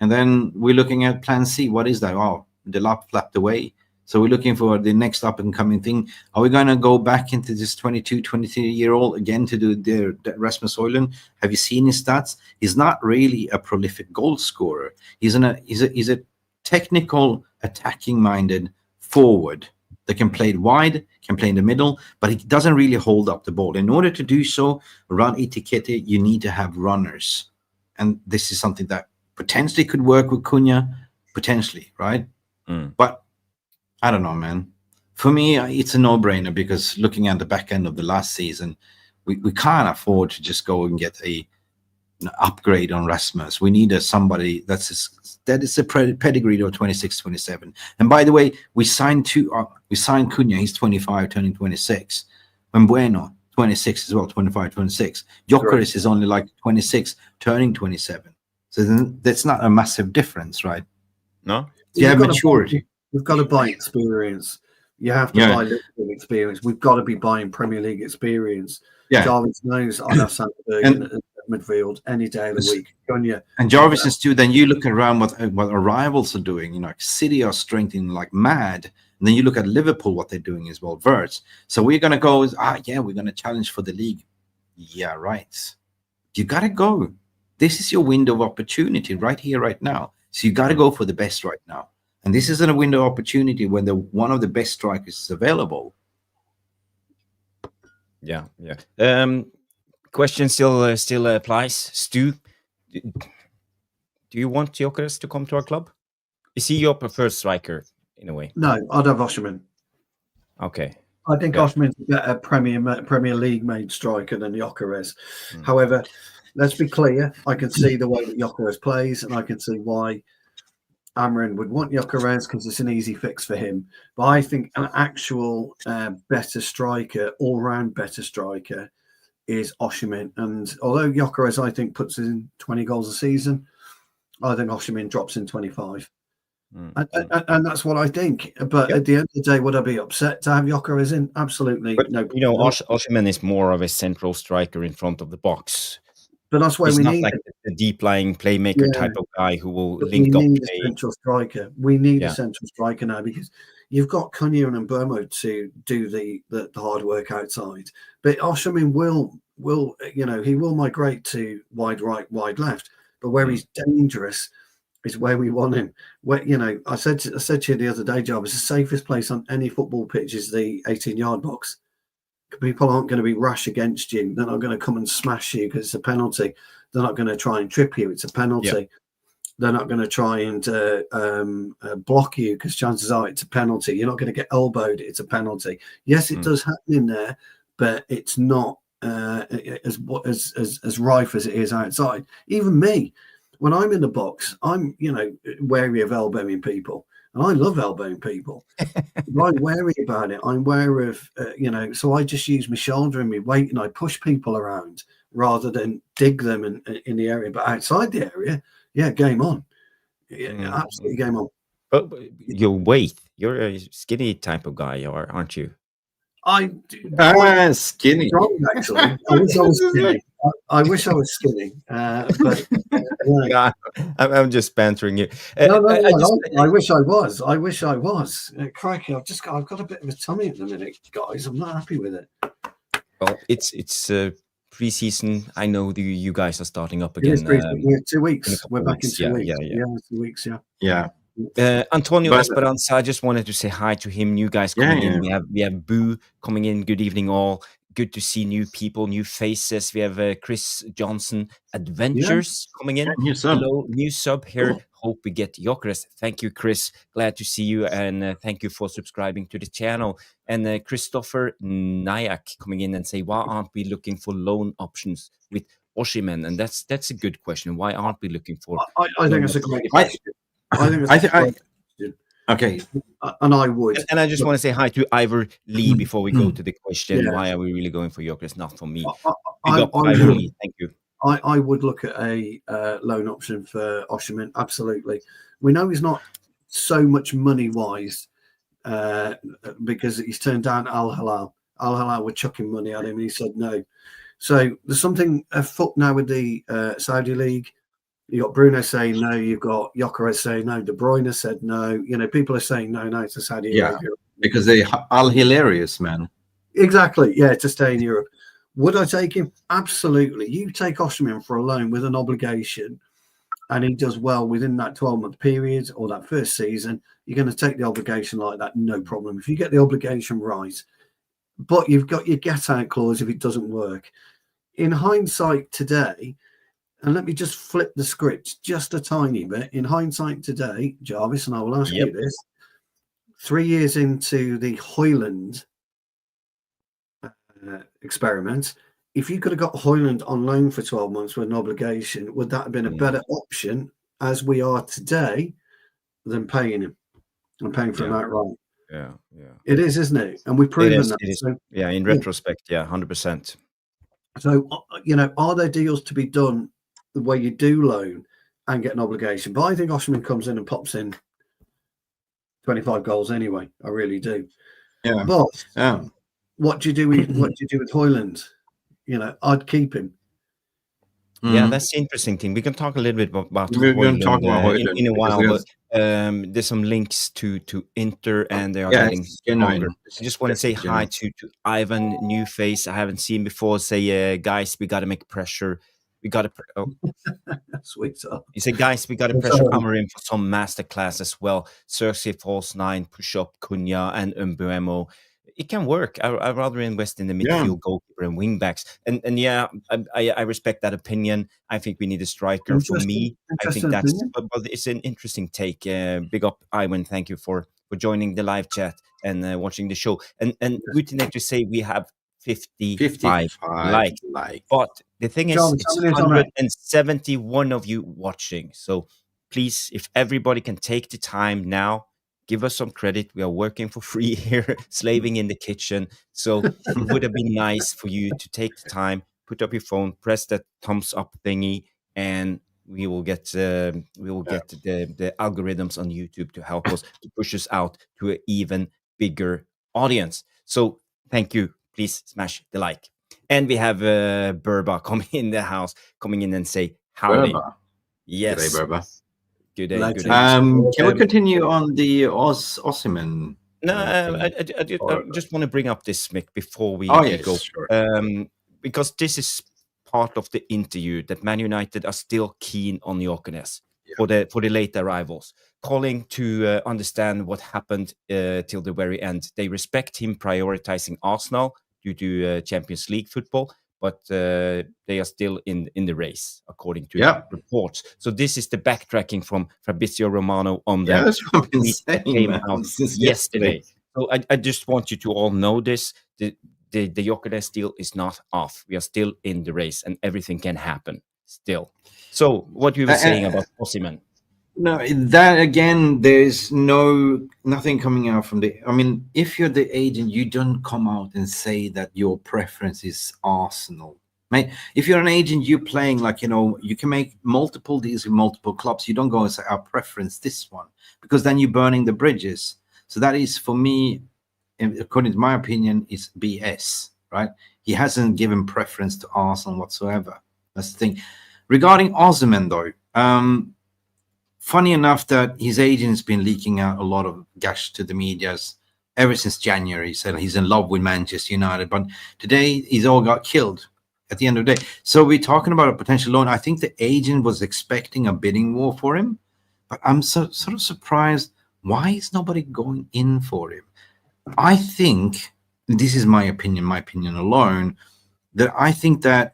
And then we're looking at Plan C. What is that? Oh, the lap flapped away. So we're looking for the next up-and-coming thing. Are we going to go back into this 22, 23-year-old again to do the Rasmus Højlund? Have you seen his stats? He's not really a prolific goal scorer. He's a technical, attacking-minded forward that can play it wide, can play in the middle, but he doesn't really hold up the ball. In order to do so, around Ekitike, you need to have runners. And this is something that potentially could work with Cunha, potentially, right? But I don't know, man. For me, it's a no-brainer because looking at the back end of the last season, we can't afford to just go and get an upgrade on Rasmus. We need somebody that is a pedigree of 26, 27. And by the way, we signed Cunha. He's 25, turning 26. Bueno, 26 as well, 25, 26. Gyökeres is only like 26, turning 27. So then that's not a massive difference, right? No. You have maturity. We've got to buy experience. You have to buy Liverpool experience. We've got to be buying Premier League experience. Yeah. Jarvis knows I have Sandberg in midfield any day of the week. And Jarvis is too. Then you look around what our rivals are doing. You know, like City are strengthening like mad. And then you look at Liverpool, what they're doing as well. Verts. So we're gonna go. We're gonna challenge for the league. Yeah, right. You gotta go. This is your window of opportunity right here, right now. So you gotta go for the best right now. And this isn't a window of opportunity when one of the best strikers is available. Yeah. Question still applies. Stu, do you want Gyökeres to come to our club? Is he your preferred striker in a way? No, I'd have Osimhen. Okay. I think Osimhen's a better Premier League made striker than Gyökeres. However, let's be clear. I can see the way that Gyökeres plays, and I can see why Amorim would want Gyökeres because it's an easy fix for him. But I think an actual better striker, all-round better striker, is Osimhen. And although Gyökeres, I think, puts in 20 goals a season, I think Osimhen drops in 25. And that's what I think. But at the end of the day, would I be upset to have Gyökeres in? Absolutely. But, no. Osimhen is more of a central striker in front of the box. But that's why He's we not need like a deep lying playmaker type of guy who will link up. We need a central striker. We need a central striker now because you've got Cunha and Burmo to do the hard work outside. But Osimhen will he will migrate to wide right, wide left. But where he's dangerous is where we want him. Where I said to you the other day, Jarvis, the safest place on any football pitch is the 18-yard box. People aren't going to be rash against you. They're not going to come and smash you because it's a penalty. They're not going to try and trip you. It's a penalty. Yep. They're not going to try and block you because chances are it's a penalty. You're not going to get elbowed. It's a penalty. Yes, it does happen in there, but it's not as rife as it is outside. Even me, when I'm in the box, I'm wary of elbowing people. And I love elbowing people. I'm wary about it. I'm wary of, so I just use my shoulder and my weight and I push people around rather than dig them in the area. But outside the area, game on. Yeah, absolutely game on. But your weight, you're a skinny type of guy, aren't you? Skinny. Strong, actually. I wish I was skinny. I wish I was skinny. But yeah, I'm just bantering you. No, I wish I was. I wish I was. Crikey, I've got a bit of a tummy at the minute, guys. I'm not happy with it. Well, it's pre-season. I know you guys are starting up again. We're 2 weeks. We're back in 2 weeks. Yeah, 2 weeks. Yeah. Antonio Esperanza, I just wanted to say hi to him. New guys coming in. We have Boo coming in. Good evening, all. Good to see new people, new faces. We have Chris Johnson Adventures coming in. Hello, new sub here. Cool. Hope we get Gyökeres. Thank you, Chris. Glad to see you, and thank you for subscribing to the channel. And Christopher Nayak coming in and say, why aren't we looking for loan options with Osimhen? And that's a good question. Why aren't we looking for? I think it's a great question. Okay. And I would. And I just want to say hi to Ivor Lee before we go to the question. Why are we really going for Gyökeres? Not for me. Ivor Lee. Thank you. I would look at a loan option for Osimhen. Absolutely. We know he's not so much money-wise because he's turned down Al Hilal. Al Hilal were chucking money at him and he said no. So there's something afoot now with the Saudi League. You got Bruno saying no. You've got Gyökeres saying no. De Bruyne said no. People are saying no to Saudi Arabia because they are hilarious, man. Exactly. Yeah, to stay in Europe. Would I take him? Absolutely. You take Osimhen for a loan with an obligation, and he does well within that 12-month period or that first season. You're going to take the obligation like that, no problem. If you get the obligation right, but you've got your get-out clause if it doesn't work. In hindsight today. And let me just flip the script just a tiny bit. In hindsight today, Jarvis, and I will ask you this, 3 years into the Højlund experiment, if you could have got Højlund on loan for 12 months with an obligation, would that have been a better option as we are today than paying him and paying for him outright? Yeah. It is, isn't it? And we've proven that. It is. So, in retrospect, 100%. So, are there deals to be done where you do loan and get an obligation? But I think Osimhen comes in and pops in 25 goals anyway. I really do. Yeah. But what do you do with Højlund? I'd keep him. Yeah, that's the interesting thing. We can talk a little bit about Højlund in a while, but there's some links to Inter, and they are getting stronger. I just want to say hi to Ivan, new face I haven't seen before. Say, guys, we got to make pressure. We got to. Sweet stuff. You say, guys, we got to pressure Amorim for some masterclass as well. Cersei, false nine, push up Cunha and Mbeumo. It can work. I'd rather invest in the midfield, goalkeeper, and wing backs. And I respect that opinion. I think we need a striker. For me, I think that's. But it's an interesting take. Big up, Iwan. Thank you for joining the live chat and watching the show. And good to say we have 55 likes. But the thing is, it's 171 of you watching. So please, if everybody can take the time now, give us some credit. We are working for free here, slaving in the kitchen. So it would have been nice for you to take the time, put up your phone, press that thumbs up thingy, and we will get the algorithms on YouTube to help us to push us out to an even bigger audience. So thank you. Please smash the like. And we have Burba coming in the house, coming in and say howdy. Burba. Yes. G'day, Burba. Good day. Good day. Can we continue on the Osimhen? No, I just want to bring up this, Mick, before we go. Sure. Because this is part of the interview that Man United are still keen on Gyökeres for the late arrivals, calling to understand what happened till the very end. They respect him prioritizing Arsenal due to Champions League football, but they are still in the race, according to reports. So this is the backtracking from Fabrizio Romano on the tweet that came out yesterday. So I just want you to all know this. The Gyökeres deal is not off. We are still in the race, and everything can happen still. So what you were saying about Osimhen? No, that again, there's nothing coming out from the. I mean, if you're the agent, you don't come out and say that your preference is Arsenal. Mate, if you're an agent, you're playing like, you can make multiple deals with multiple clubs. You don't go and say our preference this one, because then you're burning the bridges. So that is, for me, according to my opinion, is BS. Right? He hasn't given preference to Arsenal whatsoever. That's the thing. Regarding Osimhen, though. Funny enough that his agent's been leaking out a lot of gash to the medias ever since January. He said he's in love with Manchester United, but today he's all got killed at the end of the day. So we're talking about a potential loan. I think the agent was expecting a bidding war for him, but I'm sort of surprised. Why is nobody going in for him? I think, this is my opinion alone, that I think that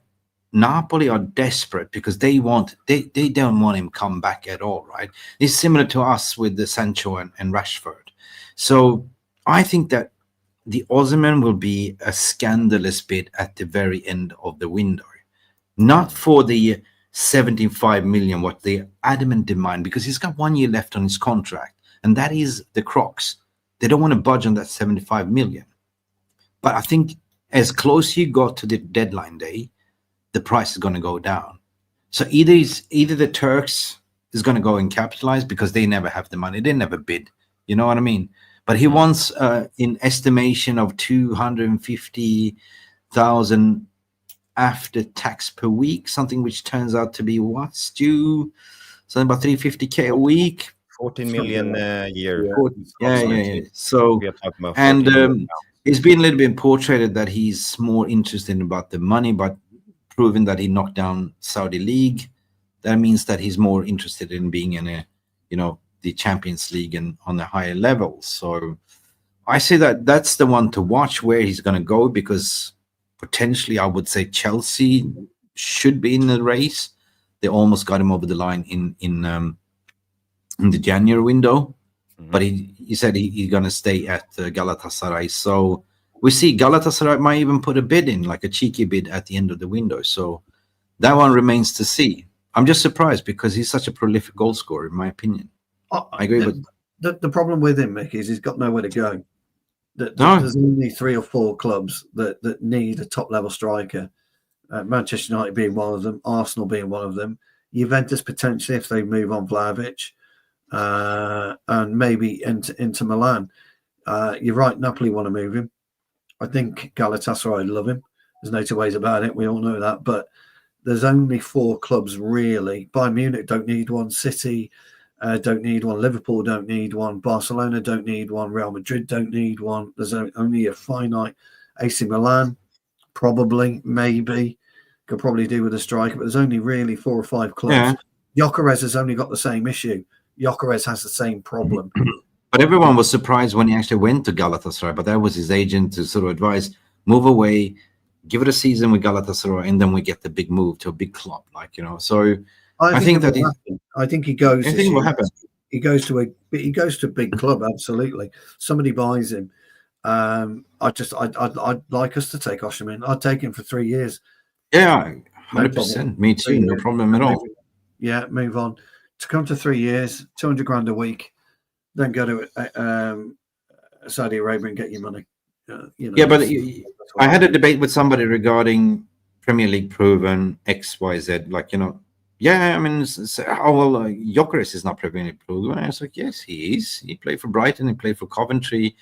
Napoli are desperate because they don't want him come back at all, right? It's similar to us with the Sancho and Rashford. So I think that the Osimhen will be a scandalous bid at the very end of the window. Not for the 75 million, what they adamant demand, because he's got 1 year left on his contract. And that is the crux. They don't want to budge on that 75 million. But I think as close you got to the deadline day, the price is going to go down. So either the Turks is going to go and capitalize because they never have the money. They never bid. You know what I mean? But he wants in estimation of 250,000 after tax per week, something which turns out to be what, Stu? Something about 350k a week. 14 million a year. Yeah. So, and it's been a little bit portrayed that he's more interested about the money, but proven that he knocked down Saudi League. That means that he's more interested in being in a, the Champions League and on a higher level. So I say that that's the one to watch where he's going to go, because potentially I would say Chelsea should be in the race. They almost got him over the line in the January window, but he said he's going to stay at Galatasaray. So we see Galatasaray might even put a bid in, like a cheeky bid at the end of the window. So that one remains to see. I'm just surprised because he's such a prolific goal scorer, in my opinion. I agree with the problem with him, Mick, is he's got nowhere to go. There's only 3 or 4 clubs that need a top-level striker. Manchester United being one of them, Arsenal being one of them, Juventus potentially if they move on Vlahovic, and maybe into Milan. You're right, Napoli want to move him. I think Galatasaray love him. There's no two ways about it. We all know that. But there's only 4 clubs really. Bayern Munich don't need one. City don't need one. Liverpool don't need one. Barcelona don't need one. Real Madrid don't need one. There's only a finite. AC Milan, probably, maybe, could probably do with a striker. But there's only really 4 or 5 clubs. Yeah. Gyökeres has only got the same issue. Gyökeres has the same problem. But everyone was surprised when he actually went to Galatasaray. But that was his agent to sort of advise, move away, give it a season with Galatasaray, and then we get the big move to a big club, So I think that I think he goes. I think it will happen. He goes to a big club. Absolutely, somebody buys him. I'd like us to take Osimhen. I'd take him for 3 years. Yeah, 100%. Me too. No problem at all. Yeah, move on to come to 3 years, 200 grand a week, then go to Saudi Arabia and get your money. Yeah, but I had a debate with somebody regarding Premier League proven XYZ. Like, yeah, I mean, Gyökeres is not Premier League proven. I was like, yes, he is. He played for Brighton. He played for Coventry.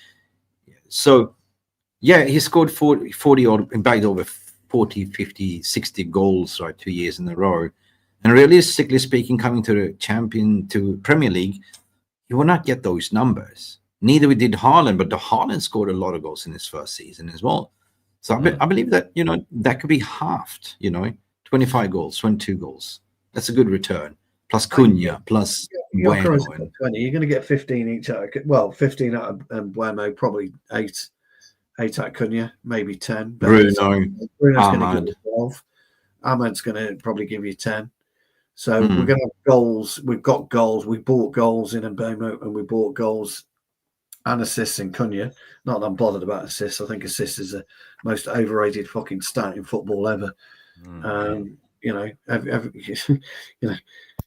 So, yeah, he scored 40 odd, in fact, over 40, 50, 60 goals, right, 2 years in a row. And realistically speaking, coming to Premier League, you will not get those numbers. Neither we did Haaland, but the Haaland scored a lot of goals in his first season as well. So I believe that, that could be halved, 25 goals, 22 goals. That's a good return. Plus Cunha, plus Bueno. 20. You're going to get 15 each out. Well, 15 out of Bueno, probably 8 out Cunha, maybe 10. Bruno's going to give you 12. Ahmad's going to probably give you 10. So we're going to have goals. We've got goals. We bought goals in Mbeumo, and we bought goals and assists in Cunha. Not that I'm bothered about assists. I think assists is the most overrated fucking stat in football ever.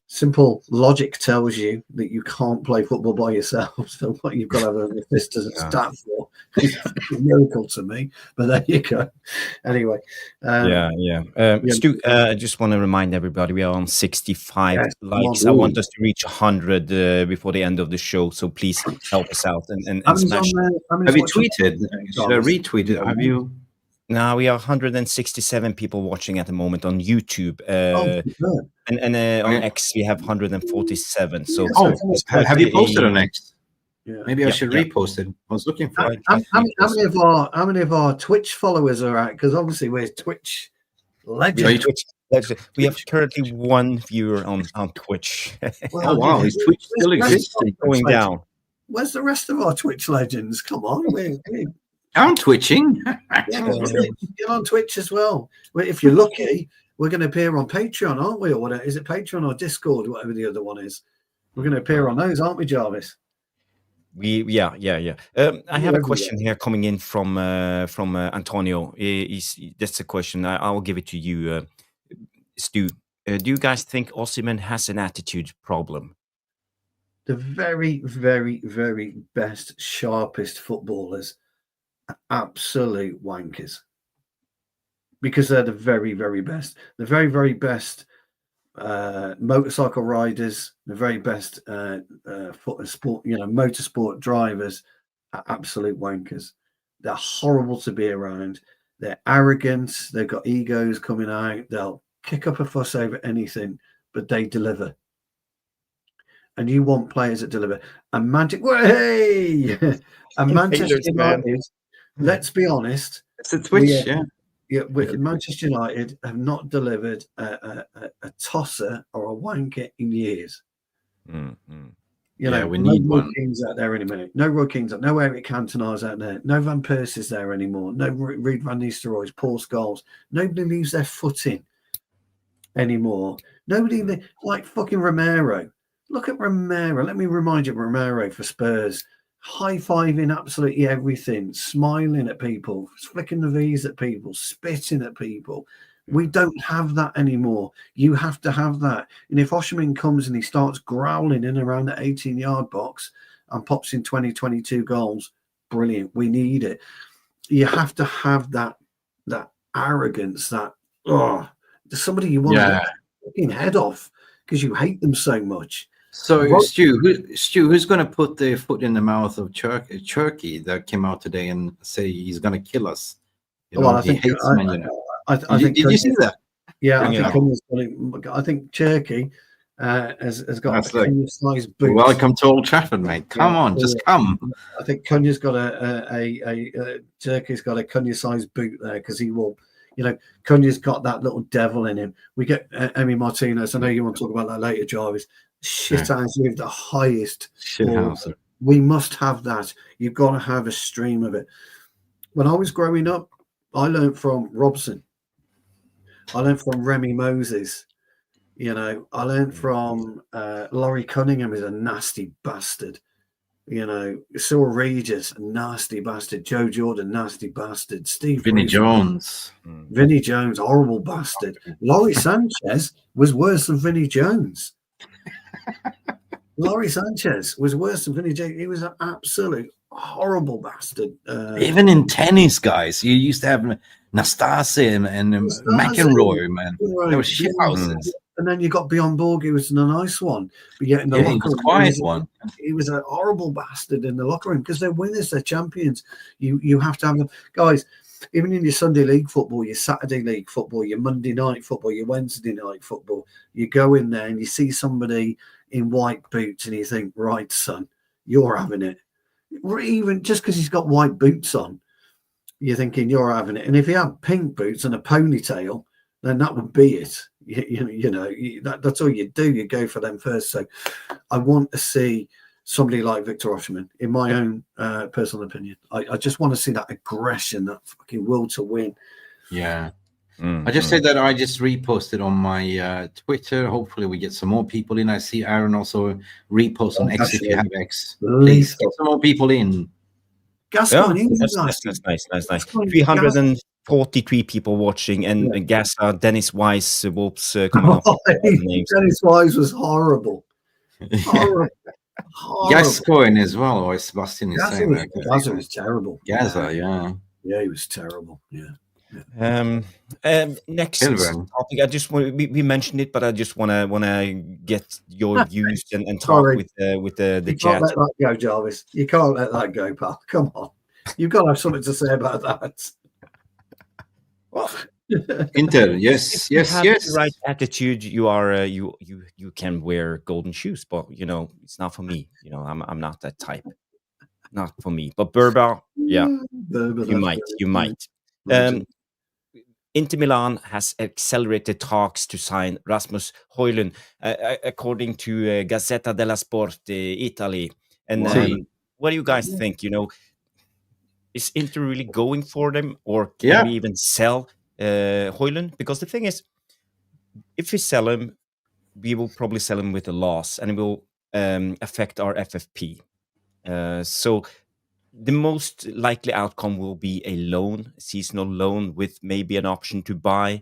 Simple logic tells you that you can't play football by yourself. So what you've got to have an assist as a stat for is a miracle to me. But there you go. Anyway. Stu, I just want to remind everybody we are on 65 likes. I want us to reach 100 before the end of the show. So please help us out and smash. Have you tweeted? Should I retweet it? Have you? Now we are 167 people watching at the moment on YouTube, and on X we have 147. So, have you posted on X? Yeah. Maybe I should repost it. I was looking for it. How many of our Twitch followers are at? Because obviously we're Twitch legends. We have currently 1 viewer on Twitch. Well, oh wow, is Twitch still existing? Going down. Where's the rest of our Twitch legends? Come on, I'm twitching. Get on Twitch as well. If you're lucky, we're going to appear on Patreon, aren't we? Or what is it, Patreon or Discord, whatever the other one is? We're going to appear on those, aren't we, Jarvis? Yeah. I have a question here coming in from Antonio. That's a question. I'll give it to you, Stu. Do you guys think Osimhen has an attitude problem? The very, very, very best, sharpest footballers are absolute wankers, because they're the very, very best. The very, very best motorcycle riders, the very best motorsport drivers are absolute wankers. They're horrible to be around. They're arrogant. They've got egos coming out. They'll kick up a fuss over anything, but they deliver. And you want players that deliver. And Manchester United, let's be honest. It's a Twitch, Manchester United have not delivered a tosser or a wanker in years. We need no one. Kings out there in a minute. No Roy Kings, no Eric Cantona's out there. No Van Persie's there anymore. No Reid Van Nistelrooy's, Paul Scholes. Nobody leaves their foot in anymore. Nobody like fucking Romero. Look at Romero. Let me remind you of Romero for Spurs. High-fiving absolutely everything, smiling at people, flicking the V's at people, spitting at people. We don't have that anymore. You have to have that. And if Osimhen comes and he starts growling in around the 18-yard box and pops in 22 goals, brilliant. We need it. You have to have that arrogance, somebody you want to get fucking head off because you hate them so much. So, Stu, who's going to put their foot in the mouth of Turkey that came out today and say he's going to kill us? I think did you see that? Yeah, I think Turkey has got a Cunha-sized boot. Welcome to Old Trafford, mate. Come on, just come. I think Cunha's got Turkey's got a Cunha-sized boot there because he will. Cunha's got that little devil in him. We get Emi Martínez. I know you want to talk about that later, Jarvis. Shit house with the highest shit house. We must have that. You've got to have a stream of it. When I was growing up, I learned from Robson. I learned from Remy Moses. I learned from Laurie Cunningham, who's a nasty bastard. Cyril Regis, a nasty bastard. Joe Jordan, nasty bastard. Vinnie Jones, horrible bastard. Laurie Sanchez was worse than Vinnie Jones. Laurie Sanchez was worse than Vinny J. He was an absolute horrible bastard. Even in tennis, guys, you used to have Nastase and McEnroe, man. Right. They were shit houses. And then you got Bjorn Borg, he was a nice one. But yet in the He locker was room, quiet one. he was a horrible bastard in the locker room because they're winners, they're champions. You have to have them. Guys, even in your Sunday league football, your Saturday league football, your Monday night football, your Wednesday night football, you go in there and you see somebody in white boots and you think, right, son, you're having it. Or even just because he's got white boots on, you're thinking you're having it. And if he had pink boots and a ponytail, then that would be it. That's all you do. You go for them first. So I want to see somebody like Victor Osimhen, in my own personal opinion. I just want to see that aggression, that fucking will to win. Yeah. I just said that I just reposted on my Twitter. Hopefully we get some more people in. I see Aaron also repost on X if you have X. Please get some more people in. Gascoigne, that's nice. 343 people watching, and Gaza, Dennis Wise, Wolves coming up. Dennis Wise was horrible. Horrible. Gascoigne as well, or Sebastian is saying that. Gaza was terrible. Gaza, yeah. Yeah, he was terrible. Yeah. Next topic, I just want we mentioned it, but I just wanna get your views and talk with the you chat. Can't let that go, Jarvis. You can't let that go, pal. Come on, you've got to have something to say about that. Well, Inter, yes. The right attitude, you are you can wear golden shoes, but it's not for me. I'm not that type. Not for me. But Berba, yeah, you might. Inter Milan has accelerated talks to sign Rasmus Højlund, according to Gazzetta dello Sport, Italy. And what do you guys think? Is Inter really going for them, or can we even sell Højlund? Because the thing is, if we sell him, we will probably sell him with a loss, and it will affect our FFP. So the most likely outcome will be a seasonal loan with maybe an option to buy.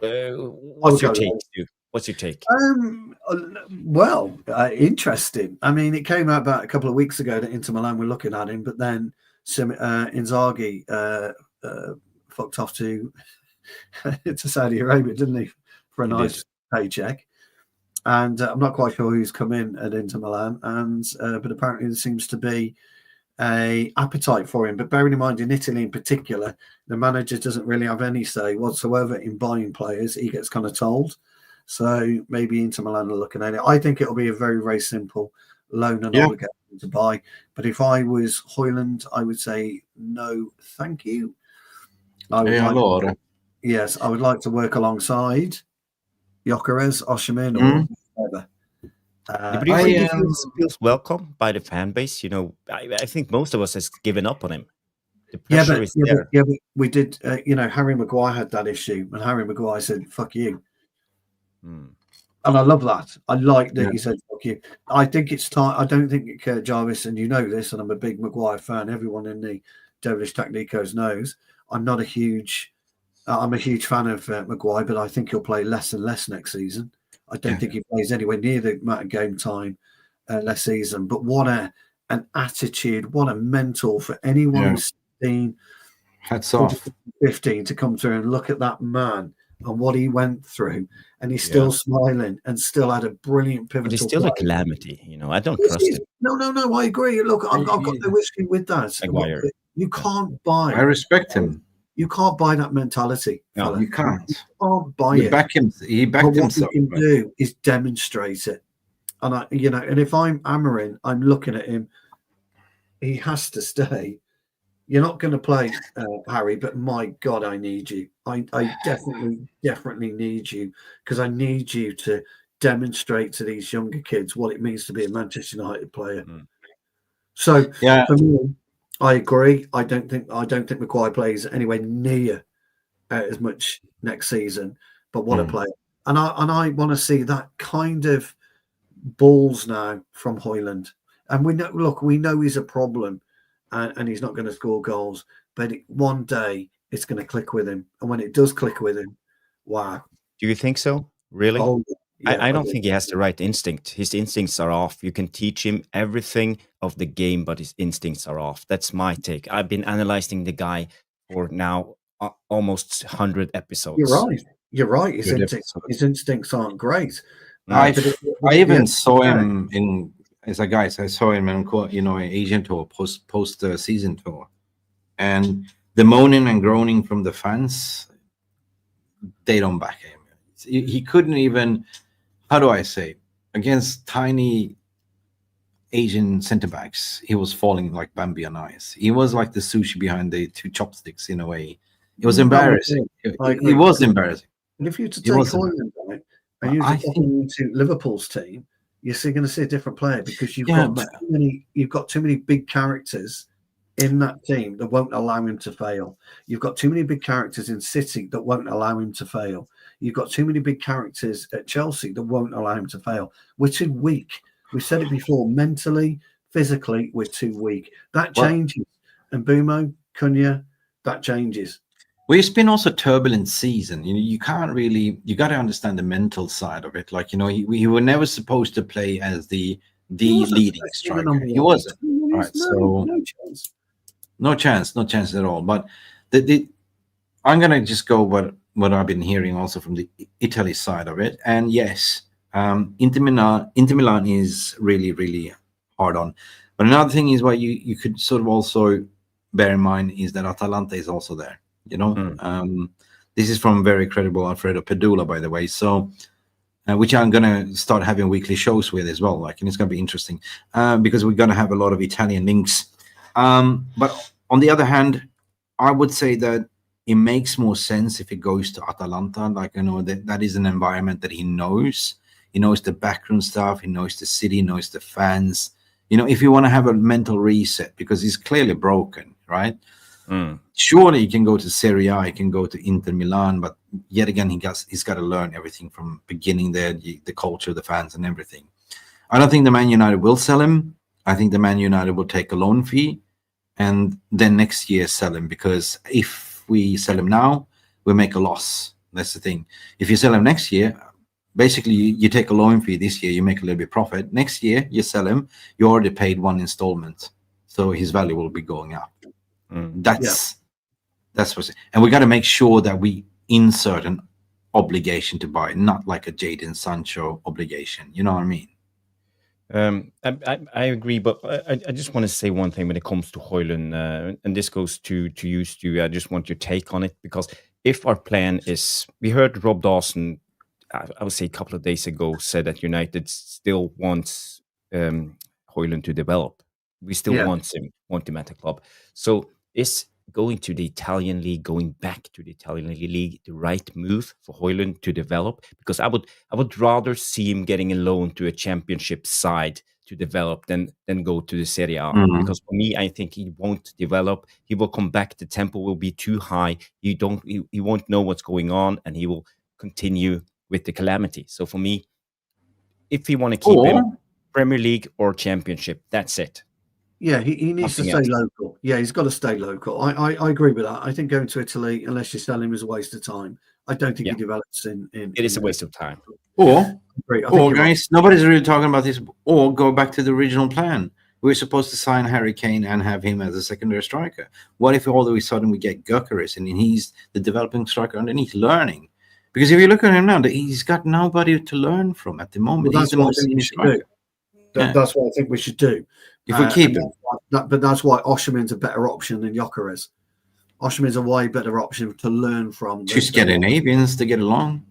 What's your take? Interesting. I mean, it came out about a couple of weeks ago that Inter Milan were looking at him, but then Inzaghi fucked off to Saudi Arabia, didn't he, for a nice paycheck? And I'm not quite sure who's come in at Inter Milan, but apparently there seems to be a appetite for him. But bearing in mind, in Italy in particular, the manager doesn't really have any say whatsoever in buying players. He gets kind of told. So maybe Inter Milan are looking at it. I think it'll be a very, very simple loan and obligation to buy. But if I was Højlund, I would say no, thank you. I would like to work alongside Gyökeres, Osimhen, or whatever. But do you think he feels welcome by the fan base? I think most of us has given up on him. The pressure is there. But we did. Harry Maguire had that issue, and Harry Maguire said, "Fuck you." And I love that. I like that he said, "Fuck you." I think it's time. I don't think Jarvis, and you know this, and I'm a big Maguire fan. Everyone in the Devilish Technicos knows I'm not a huge. I'm a huge fan of Maguire, but I think he'll play less and less next season. I don't think he plays anywhere near the amount of game time last season. But what an attitude, what a mentor for anyone who's 16, hats off, 15 to come through and look at that man and what he went through. And he's still smiling and still had a brilliant pivotal. But it's still a calamity, I don't trust him. No, I agree. Look, I've got no issue with that. You can't buy. I respect him. You can't buy that mentality. No, you can't. You can't buy it. He backed himself. What you can do is demonstrate it. And and if I'm Amorim, I'm looking at him. He has to stay. You're not going to play Harry, but my God, I need you. I definitely need you, because I need you to demonstrate to these younger kids what it means to be a Manchester United player. So for me, I agree. I don't think Maguire plays anywhere near as much next season. But what a player! And I want to see that kind of balls now from Højlund. And we know he's a problem, and he's not going to score goals. But one day it's going to click with him, and when it does click with him, wow! Do you think so? Really? Oh, I don't think he has the right instinct. His instincts are off. You can teach him everything of the game, but his instincts are off. That's my take. I've been analyzing the guy for now almost 100 episodes. You're right. His instincts aren't great. I even saw him in as a guy. I saw him in Asian tour post season tour, and the moaning and groaning from the fans, they don't back him. He couldn't even. How do I say? Against tiny Asian centre backs, he was falling like Bambi on ice. He was like the sushi behind the two chopsticks in a way. It was embarrassing. It was embarrassing. And if you were to take Højlund, right, and you were to put him into Liverpool's team, you're going to see a different player because you've got too many big characters in that team that won't allow him to fail. You've got too many big characters in City that won't allow him to fail. You've got too many big characters at Chelsea that won't allow him to fail. We're too weak. We've said it before. Mentally, physically, we're too weak. That changes. And Bumo, Cunha, that changes. Well, it's been also a turbulent season. You can't really. You got to understand the mental side of it. Like we were never supposed to play as the leading striker. He wasn't. Right. So no chance at all. But I'm gonna just go what I've been hearing also from the Italy side of it. And yes, Inter Milan is really, really hard on. But another thing is what you could sort of also bear in mind is that Atalanta is also there. This is from very credible Alfredo Pedula, by the way. So, which I'm gonna start having weekly shows with as well. And it's gonna be interesting because we're gonna have a lot of Italian links. But on the other hand, I would say that it makes more sense if it goes to Atalanta. That is an environment that he knows. He knows the background stuff. He knows the city. Knows the fans. If you want to have a mental reset, because he's clearly broken, right? Surely he can go to Serie A, he can go to Inter Milan, but yet again he's got to learn everything from beginning there, the culture, the fans, and everything. I don't think the Man United will sell him. I think the Man United will take a loan fee and then next year sell him, because if we sell him now, we make a loss. That's the thing. If you sell him next year, basically you take a loan fee this year, you make a little bit profit. Next year you sell him, you already paid one installment, so his value will be going up. That's what's, and we got to make sure that we insert an obligation to buy, not like a Jadon Sancho obligation. You know what I mean? I agree, but I just want to say one thing when it comes to Højlund, and this goes to you, Stu. I just want your take on it, because if our plan is, we heard Rob Dawson, I would say a couple of days ago, said that United still wants Højlund to develop. We still want him at the club. So is going to the Italian league, going back to the Italian league, the right move for Højlund to develop? Because I would rather see him getting a loan to a championship side to develop than go to the Serie A. Because for me, I think he won't develop. He will come back. The tempo will be too high. He won't know what's going on, and he will continue with the calamity. So for me, if you want to keep him, Premier League or Championship, that's it. Yeah, he needs to stay local. Yeah, he's got to stay local. I agree with that. I think going to Italy, unless you sell him, is a waste of time. I don't think he develops in. It is a waste of time. Or guys, nobody's really talking about this. Or go back to the original plan. We were supposed to sign Harry Kane and have him as a secondary striker. What if all of a sudden we get Gyökeres and he's the developing striker underneath, learning? Because if you look at him now, he's got nobody to learn from at the moment. Well, he's the most senior striker. That's what I think we should do. If we keep him. But that's why Osimhen's a better option than Gyökeres. Osimhen's a way better option to learn from. Just getting Avians to get along.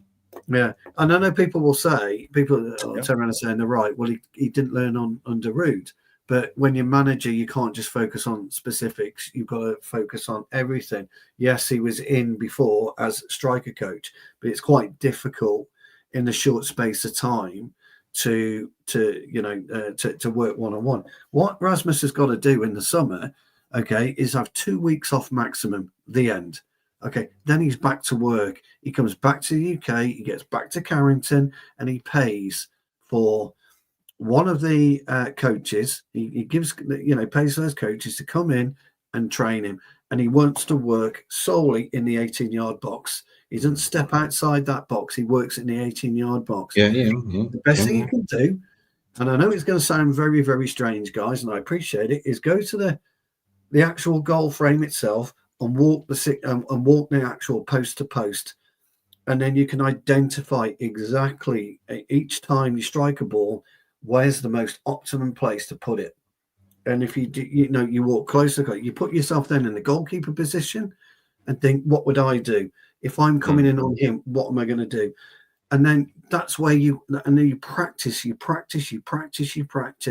Yeah. And I know people will say, turn around and say, they're right, well, he didn't learn under Ruud. But when you're manager, you can't just focus on specifics. You've got to focus on everything. Yes, he was in before as striker coach, but it's quite difficult in the short space of time to work one-on-one. What Rasmus has got to do in the summer, is have 2 weeks off maximum, the end. Then he's back to work. He comes back to the UK, he gets back to Carrington, and he pays for one of the coaches. He gives, pays those coaches to come in and train him. and he wants to work solely in the 18-yard box. He doesn't step outside that box. He works in the 18-yard box. The best thing you can do, and I know it's going to sound very, very strange, guys, and I appreciate it, is go to the actual goal frame itself and walk the actual post to post, and then you can identify exactly each time you strike a ball where's the most optimum place to put it. And if you do, you walk closer, you put yourself then in the goalkeeper position and think, what would I do if I'm coming in on him? What am I going to do? And then that's where you practice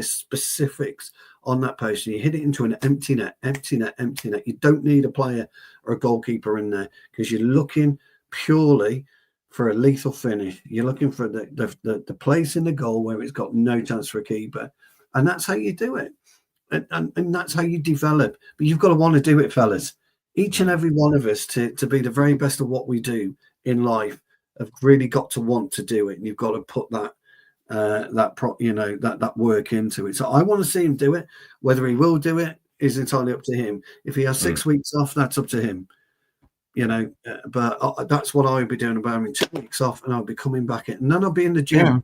specifics on that post. And you hit it into an empty net. You don't need a player or a goalkeeper in there because you're looking purely for a lethal finish. You're looking for the place in the goal where it's got no chance for a keeper. And that's how you do it. And that's how you develop. But you've got to want to do it, fellas. Each and every one of us to be the very best of what we do in life have really got to want to do it. And you've got to put that work into it. So I want to see him do it. Whether he will do it is entirely up to him. If he has 6 weeks off, that's up to him. But that's what I would be doing about having 2 weeks off, and I'll be coming back in. And then I'll be in the gym. Yeah.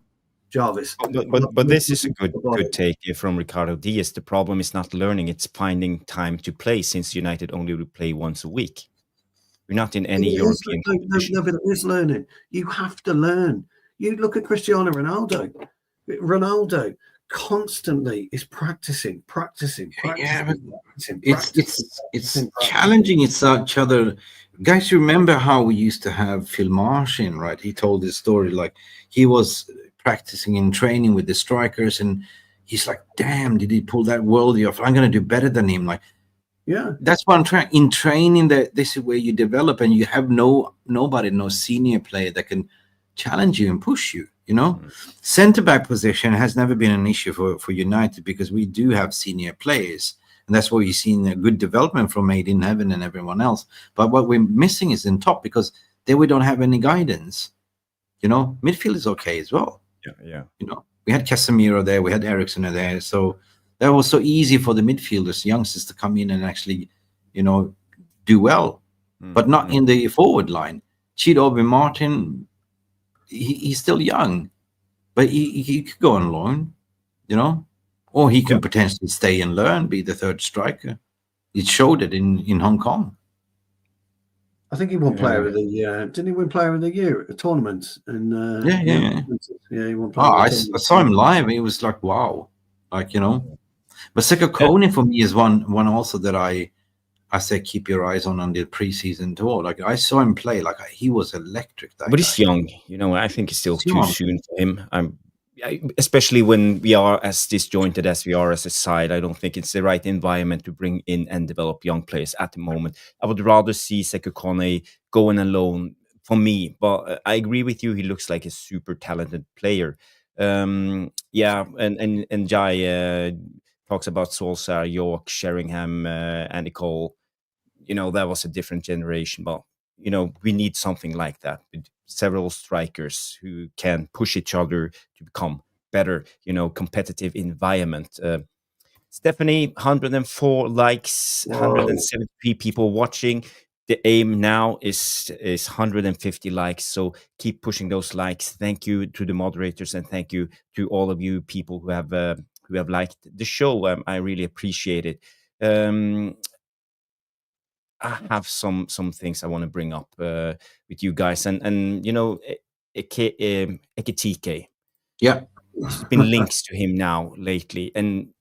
Jarvis. But this is a good take from Ricardo Diaz. The problem is not learning; it's finding time to play. Since United only will play once a week, we're not in any European competition. No, but it is learning. You have to learn. You look at Cristiano Ronaldo. Ronaldo constantly is practicing. Yeah, it's challenging each other. Guys, you remember how we used to have Phil Marsh in, right? He told this story like he was practicing and training with the strikers, and he's like, damn, did he pull that worldie off? I'm going to do better than him. Like, yeah, that's what I'm trying in training. That this is where you develop, and you have no senior player that can challenge you and push you. Center back position has never been an issue for United because we do have senior players, and that's why we've seen a good development from Hayden, Heaven, and everyone else. But what we're missing is in top, because there we don't have any guidance. Midfield is okay as well. Yeah. We had Casemiro there, we had Eriksen there, so that was so easy for the midfielders, youngsters, to come in and actually, do well, but not in the forward line. Chido Martin, he's still young, but he could go on loan, or he can potentially stay and learn, be the third striker. It showed it in Hong Kong. I think he won Player of the Year. Didn't he win Player of the Year at the tournament? And yeah, he won. I saw him live. It was like wow, But Sesko for me is one also that I say keep your eyes on the preseason tour. Like I saw him play, like he was electric. But he's young, I think it's still too soon for him. Especially when we are as disjointed as we are as a side, I don't think it's the right environment to bring in and develop young players at the moment. I would rather see Sesko going alone for me, but I agree with you. He looks like a super talented player. And Jai talks about Solskjaer, York, Sheringham, Andy Cole. That was a different generation, but we need something like that with several strikers who can push each other to become better, competitive environment. Stephanie, 104 likes, 173 people watching. The aim now is 150 likes. So keep pushing those likes. Thank you to the moderators, and thank you to all of you people who have liked the show. I really appreciate it. I have some things I want to bring up with you guys, and Ekitike. Yeah, there's been links to him now lately, and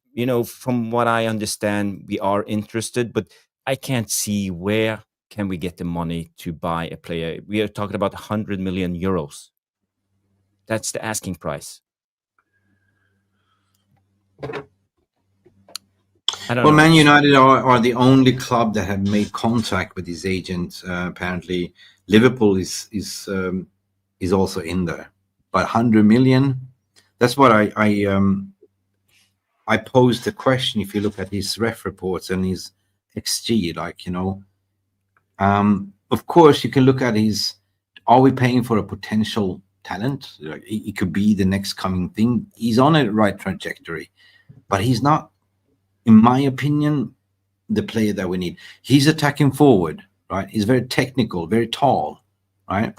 from what I understand, we are interested, but I can't see where can we get the money to buy a player. We are talking about 100 million euros. That's the asking price. Well, Man United are the only club that have made contact with his agent. Apparently, Liverpool is also in there. But 100 million, that's what I posed the question. If you look at his ref reports and his XG, of course, you can look at are we paying for a potential talent? Like, it could be the next coming thing. He's on a right trajectory, but he's not, in my opinion, the player that we need. He's attacking forward, right? He's very technical, very tall, right?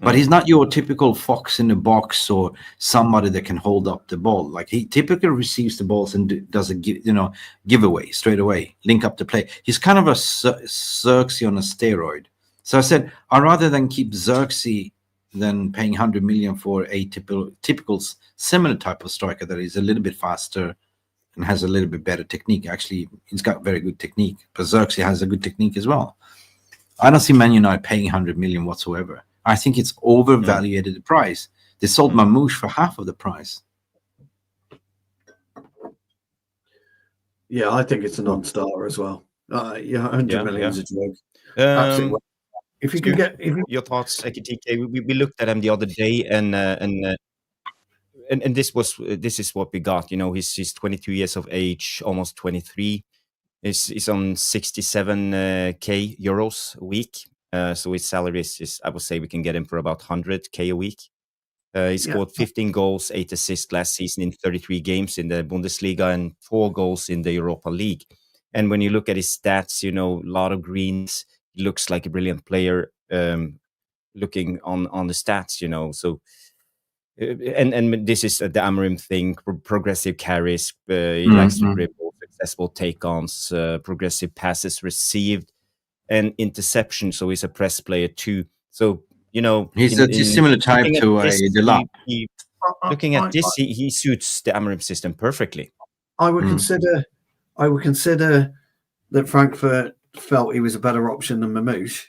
But he's not your typical fox in the box or somebody that can hold up the ball. Like, he typically receives the balls and does a giveaway straight away, link up the play. He's kind of a Xerxes on a steroid. So I said, I'd rather than keep Xerxes than paying 100 million for a typical similar type of striker that is a little bit faster and has a little bit better technique. Actually, he's got very good technique, but Xerxes has a good technique as well. I don't see Man United paying 100 million whatsoever. I think it's overvaluated the price. They sold Mamouche for half of the price. Yeah, I think it's a non-starter as well. 100 million is a joke. Absolutely. If you could get your thoughts, Ekitike. We looked at him the other day, and this is what we got. You know, he's 22 years of age, almost 23. He's on 67k euros a week. So his salary is, I would say, we can get him for about 100k a week. He scored 15 goals, 8 assists last season in 33 games in the Bundesliga and 4 goals in the Europa League. And when you look at his stats, you know, a lot of greens. He looks like a brilliant player. Looking on the stats, you know. So and this is the Amorim thing: progressive carries. He likes to dribble, successful take-ons, progressive passes received, and interception. So he's a press player too. So, you know, he's a similar type to Delap. Looking at this, he suits the Amorim system perfectly. I would consider that Frankfurt felt he was a better option than Mamouche.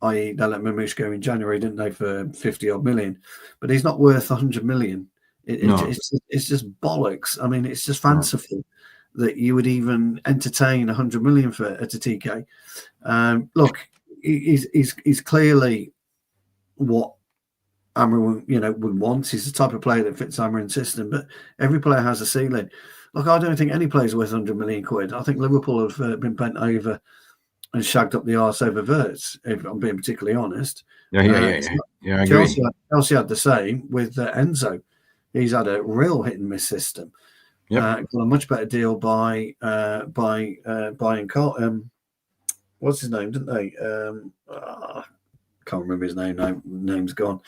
I.e., they let Mamouche go in January, didn't they, for 50 odd million? But he's not worth 100 million. It's just bollocks. I mean, it's just fanciful that you would even entertain 100 million for Ekitike. Look, he's clearly what Amorim, would want. He's the type of player that fits Amorim's system, but every player has a ceiling. Look, I don't think any player's worth 100 million quid. I think Liverpool have been bent over and shagged up the arse over Wirtz, if I'm being particularly honest. Yeah, I agree. Chelsea had the same with Enzo. He's had a real hit and miss system. Got a much better deal by buying Carl. What's his name? Didn't they? Can't remember his name now. Name's gone.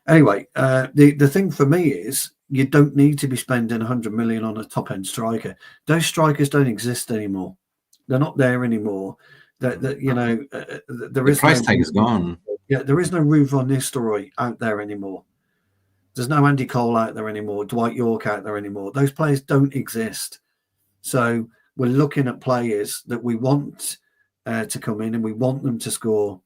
Anyway, the thing for me is you don't need to be spending 100 million on a top end striker. Those strikers don't exist anymore. They're not there anymore. There is price tag is gone. Yeah, there is no Ruud van Nistelrooy out there anymore. There's no Andy Cole out there anymore. Dwight York out there anymore. Those players don't exist. So we're looking at players that we want to come in, and we want them to score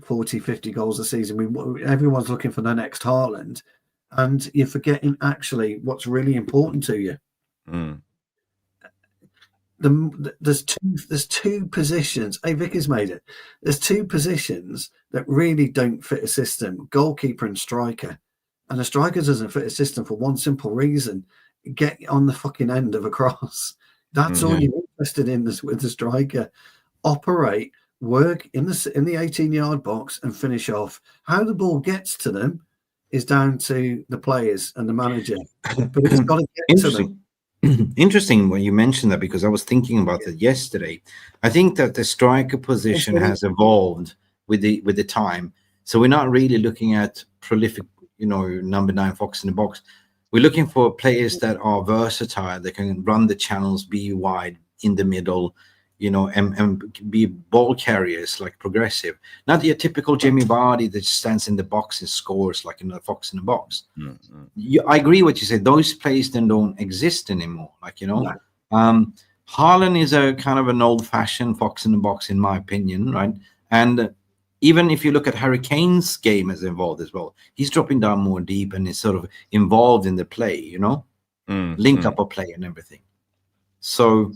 40, 50 goals a season. Everyone's looking for the next Haaland, and you're forgetting actually what's really important to you. There's two positions. Hey, Vic has made it. There's two positions that really don't fit a system: goalkeeper and striker. And a striker doesn't fit a system for one simple reason: get on the fucking end of a cross. That's all you're interested in with the striker. Operate, work in the 18-yard box, and finish off. How the ball gets to them is down to the players and the manager, but it's got to get to them. Interesting when you mentioned that, because I was thinking about it yesterday. I think that the striker position has evolved with the time. So we're not really looking at prolific, number 9 fox in the box. We're looking for players that are versatile, that can run the channels, be wide, in the middle, and be ball carriers, like progressive. Not your typical Jamie Vardy that stands in the box and scores like a fox in the box. I agree what you said. Those players then don't exist anymore. Haaland is a kind of an old-fashioned fox in the box, in my opinion, right? And even if you look at Harry Kane's game as involved as well, he's dropping down more deep and is sort of involved in the play, link up a play and everything. So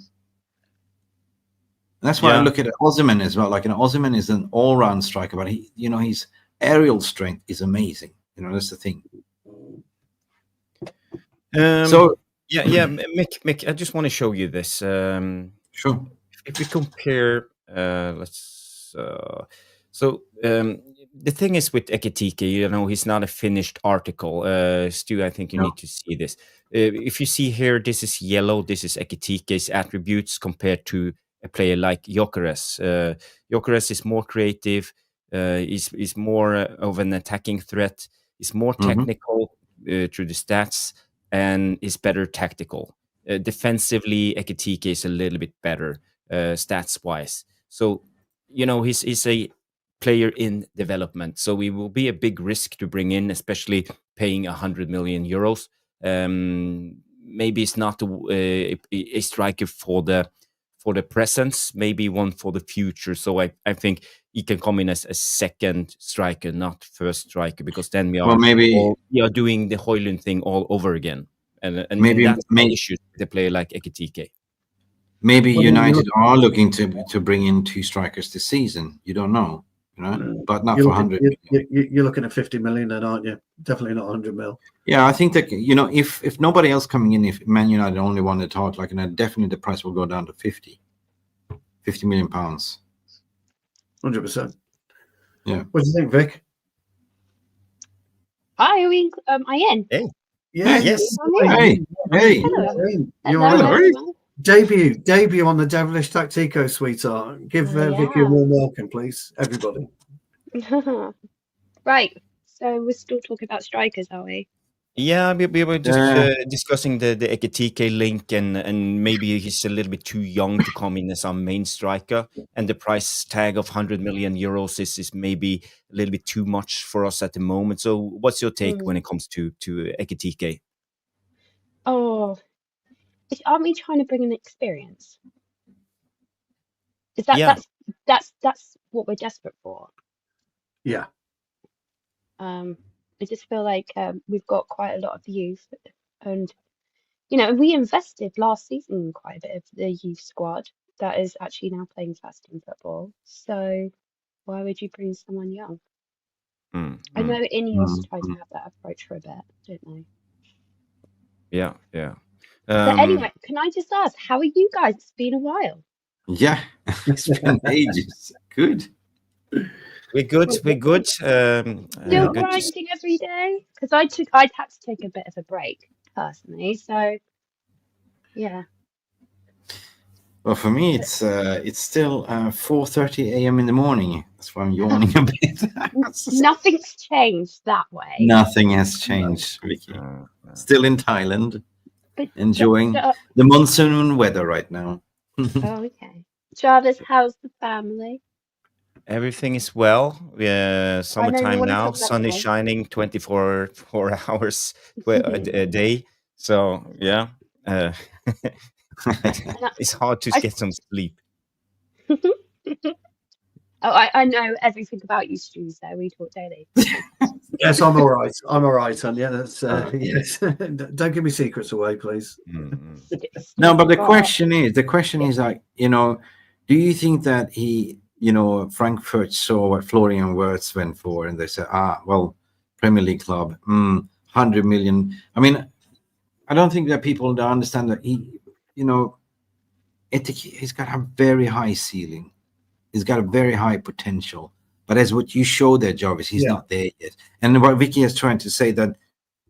that's why I look at Osimhen as well. Osimhen is an all-round striker, but his aerial strength is amazing. That's the thing. Mick, I just want to show you this. Sure. If we compare, the thing is with Ekitike, he's not a finished article. Stu, I think you need to see this. If you see here, this is yellow. This is Ekitike's attributes compared to a player like Gyökeres. Gyökeres is more creative, is more of an attacking threat, is more technical through the stats, and is better tactical. Defensively, Ekitike is a little bit better stats-wise. So, he's a player in development. So it will be a big risk to bring in, especially paying 100 million euros. Maybe it's not a striker for the presence, maybe one for the future. So I think he can come in as a second striker, not first striker, because then we are doing the Højlund thing all over again. And that's my issue with a player like Ekitike. Maybe United are looking to bring in 2 strikers this season. You don't know, but not for 100 million. You're looking at 50 million then, aren't you? Definitely not 100 mil. Yeah, I think that, if nobody else coming in, if Man United only want to talk, definitely the price will go down to 50 million pounds. 100%. Yeah. What do you think, Vic? Hi, are I in? Hey. Yeah. Yes. Hey. Hello. You're on. Debut on the Devilish Tactico, sweetheart. Give Vicky a warm welcome, please, everybody. Right. So we're still talking about strikers, are we? Yeah, we were just discussing the Ekitike link, and maybe he's a little bit too young to come in as our main striker, and the price tag of 100 million euros is maybe a little bit too much for us at the moment. So what's your take when it comes to Ekitike? Oh, aren't we trying to bring an experience? Is that that's what we're desperate for? Yeah. I just feel like we've got quite a lot of youth, and we invested last season in quite a bit of the youth squad that is actually now playing first team football. So why would you bring someone young? I know Ineos tried to have that approach for a bit, don't they? Yeah. But anyway, can I just ask, how are you guys? It's been a while. Yeah, it's been ages. Good. We're good. Still grinding every day? Because I'd had to take a bit of a break personally. So, yeah. Well, for me, it's still 4:30 a.m. in the morning. That's why I'm yawning a bit. Nothing's changed that way. Nothing has changed, Vicky. Still in Thailand, enjoying the monsoon weather right now. Oh, okay. Travis, how's the family? Everything is well. Summertime now. Sun is shining 24 hours a day. So yeah, it's hard to get some sleep. I know everything about you, Stu. So we talk daily. Yes, I'm all right. And yeah, that's yes. Don't give me secrets away, please. No, but the question is like, do you think that he? Frankfurt saw what Florian Wirtz went for, and they said, Premier League club, 100 million. I mean, I don't think that people understand that he's got a very high ceiling. He's got a very high potential. But as what you show there, Jarvis, he's not there yet. And what Vicky is trying to say that,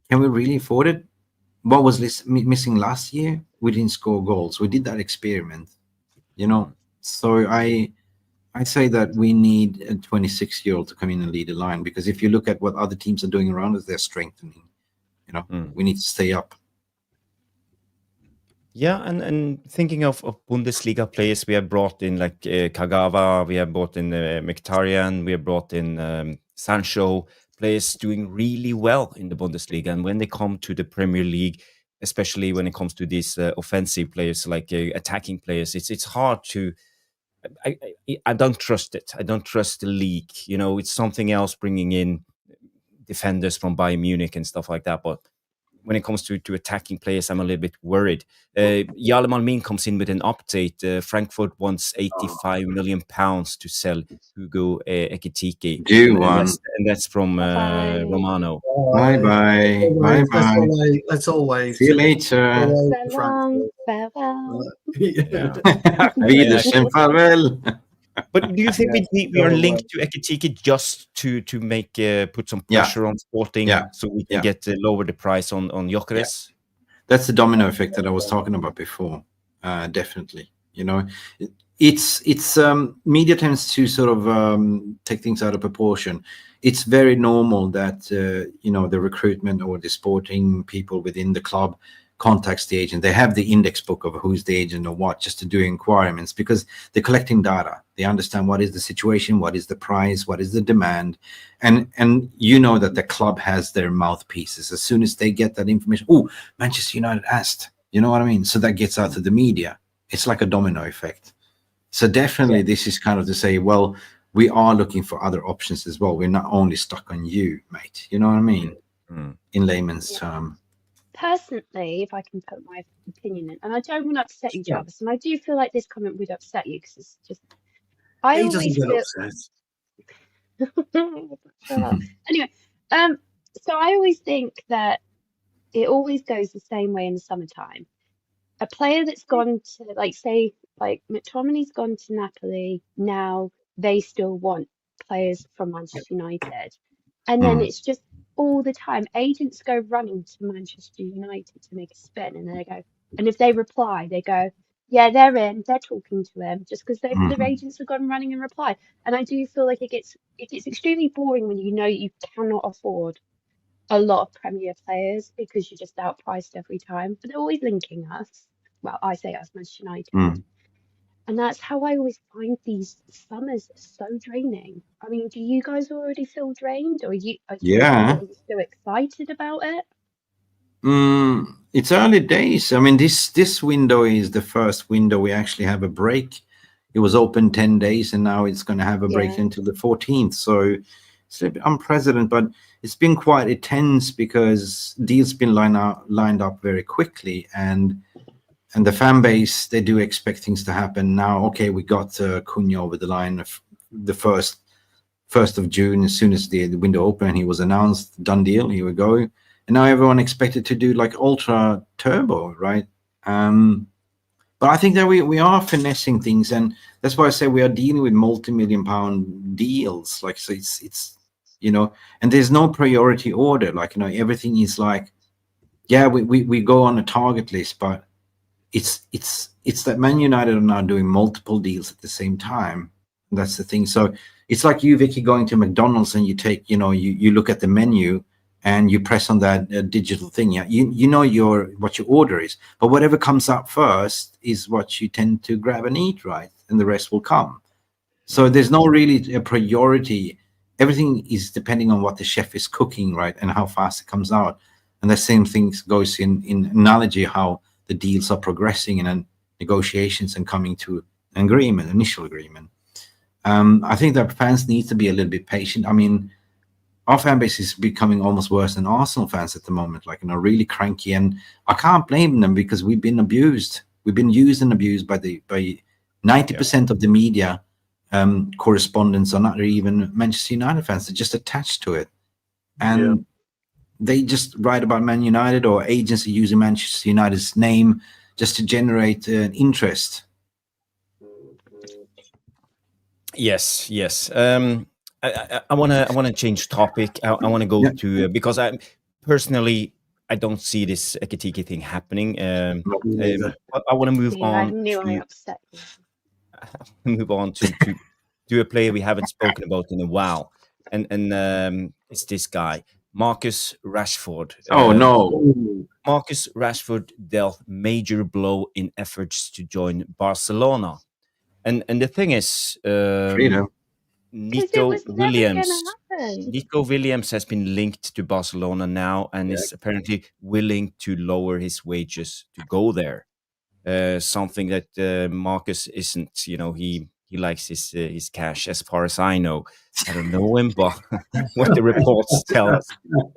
can we really afford it? What was missing last year? We didn't score goals. We did that experiment, So I say that we need a 26-year-old to come in and lead the line, because if you look at what other teams are doing around us, they're strengthening. We need to stay up. Yeah, and thinking of Bundesliga players, we have brought in like Kagawa, we have brought in Mkhitaryan, we have brought in Sancho, players doing really well in the Bundesliga. And when they come to the Premier League, especially when it comes to these offensive players, like attacking players, it's hard to... I don't trust it. I don't trust the league. It's something else bringing in defenders from Bayern Munich and stuff like that. But when it comes to attacking players, I'm a little bit worried. Amorim comes in with an update. Frankfurt wants 85 million pounds to sell Hugo Ekitike. And that's from Romano. Bye. Let's always. See you later. Farewell. Wiedersehen, farewell. But do you think we are linked to Ekitike just to make put some pressure on Sporting so we can get lower the price on Gyökeres? That's the domino effect that I was talking about before. Definitely. it's media tends to sort of take things out of proportion. It's very normal that the recruitment or the sporting people within the club contacts the agent. They have the index book of who's the agent or what, just to do inquiries, because they're collecting data. They understand what is the situation, what is the price, what is the demand, and that the club has their mouthpieces. As soon as they get that information, oh, Manchester United asked, you know what I mean? So that gets out to the media. It's like a domino effect. So definitely this is kind of to say, well, we are looking for other options as well. We're not only stuck on you, mate. You know what I mean? In layman's term. Personally, if I can put my opinion in, and I don't want to upset you, Jarvis, and I do feel like this comment would upset you because it's just, I He always doesn't get feel. upset. Anyway, so I always think that it always goes the same way in the summertime. A player that's gone to, like, say, like McTominay's gone to Napoli, now they still want players from Manchester United. And then it's just all the time. Agents go running to Manchester United to make a spin, and then they go, and if they reply, they go, yeah, they're in, they're talking to him, just because their agents have gone running and reply. And I do feel like it gets extremely boring when you know you cannot afford a lot of Premier players because you're just outpriced every time. But they're always linking us. Well, I say us, Manchester United. And that's how I always find these summers so draining. I mean, do you guys already feel drained, or are you still excited about it? It's early days. I mean, this window is the first window we actually have a break. It was open 10 days, and now it's going to have a break until the 14th. So it's a bit unprecedented, but it's been quite intense because deals been lined up very quickly, and the fan base, they do expect things to happen now. Okay, we got Cunha over the line of the 1st of June. As soon as the window opened, he was announced, done deal, here we go. And now everyone expected to do like ultra turbo, right? But I think that we are finessing things, and that's why I say we are dealing with multi-million-pound deals. Like, so it's and there's no priority order. Like, everything is like, we go on a target list, but it's that Man United are now doing multiple deals at the same time. And that's the thing. So it's like you, Vicky, going to McDonald's and you take, you look at the menu and you press on that digital thing. Yeah, you know what your order is, but whatever comes up first is what you tend to grab and eat, right? And the rest will come. So there's no really a priority. Everything is depending on what the chef is cooking, right, and how fast it comes out. And the same thing goes in analogy how the deals are progressing and negotiations and coming to an agreement, initial agreement. I think that fans need to be a little bit patient. I mean, our fan base is becoming almost worse than Arsenal fans at the moment, like, really cranky, and I can't blame them because we've been abused. We've been used and abused by 90% of the media correspondents are not even Manchester United fans. They're just attached to it. And they just write about Man United, or agents are using Manchester United's name just to generate interest. Yes. I want to change topic. I want to go to because I personally don't see this Ekitike thing happening. I want to move on. I knew I upset you. Move on to a player we haven't spoken about in a while, and it's this guy, Marcus Rashford. Oh no! Marcus Rashford dealt major blow in efforts to join Barcelona, and the thing is, Nico Williams has been linked to Barcelona now and is apparently willing to lower his wages to go there. Something that Marcus isn't. He likes his cash, as far as I know. I don't know him, but what the reports tell us.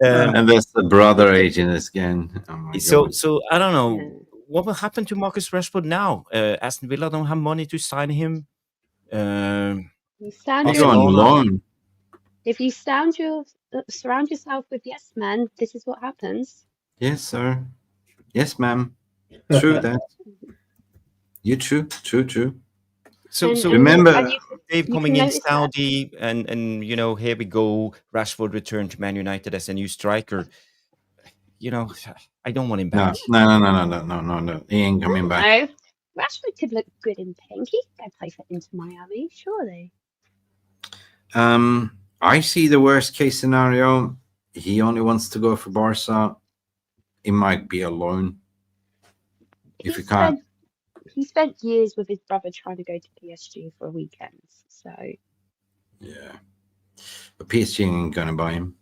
And that's the brother agent again. Oh so I don't know what will happen to Marcus Rashford now. Aston Villa don't have money to sign him. If you surround yourself with yes men, this is what happens. Yes, sir. Yes, ma'am. True that. You true. So remember, Dave coming in Saudi, and here we go. Rashford returned to Man United as a new striker. I don't want him back. No. He ain't coming back. Rashford could look good in pink. He could go play for Inter Miami, surely. I see the worst case scenario. He only wants to go for Barca. It might be a loan. If you can't. He spent years with his brother trying to go to PSG for weekends. So Yeah. But PSG ain't going to buy him.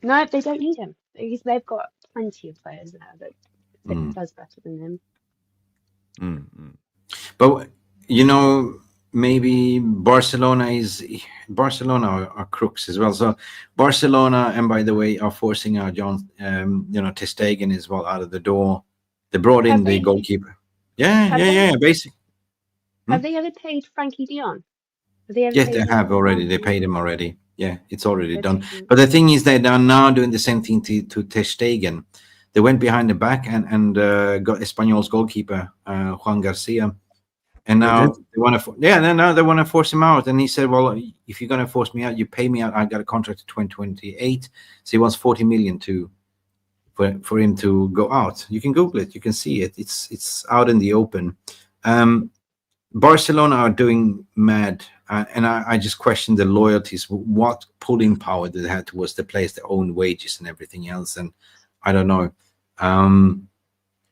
no, they don't need him. They've got plenty of players now that does better than him. But, you know, maybe Barcelona are crooks as well. So Barcelona, and by the way, are forcing out Ter Stegen as well out of the door. They brought in the goalkeeper. Yeah, basically. Have they ever paid Frankie de Jong? Yes, they have already. They paid him already. Yeah, it's already done. But the thing is, they are now doing the same thing to Ter Stegen. They went behind the back and got Espanyol's goalkeeper, Juan Garcia. And now they want to, now they want to force him out. And he said, "Well, if you're going to force me out, you pay me out. I got a contract to 2028." So he wants 40 million for him to go out. You can Google it. You can see it. It's out in the open. Barcelona are doing mad, and I just question the loyalties. What pulling power do they have towards the players, their own wages and everything else? And I don't know.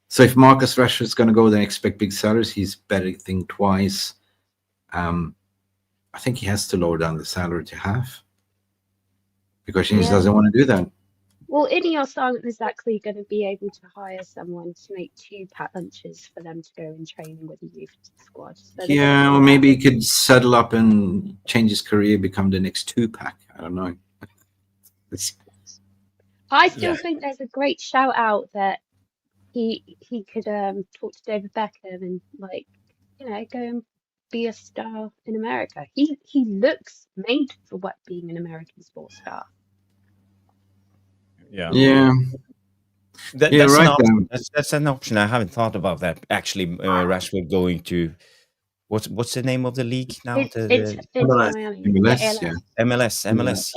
So if Marcus Rashford is going to go there and expect big salaries, he's better think twice. I think he has to lower down the salary to half because he doesn't want to do that. Well, Ineos aren't exactly going to be able to hire someone to make 2-pack lunches for them to go in training with the youth squad. So or maybe he could settle up and change his career, become the next 2-pack. I don't know. I still think there's a great shout out that he could talk to David Beckham and go and be a star in America. He looks made for being an American sports star. Yeah. That's right. an option. That's an option. I haven't thought about that actually. Rashford going to what's the name of the league now? It's Miami. MLS.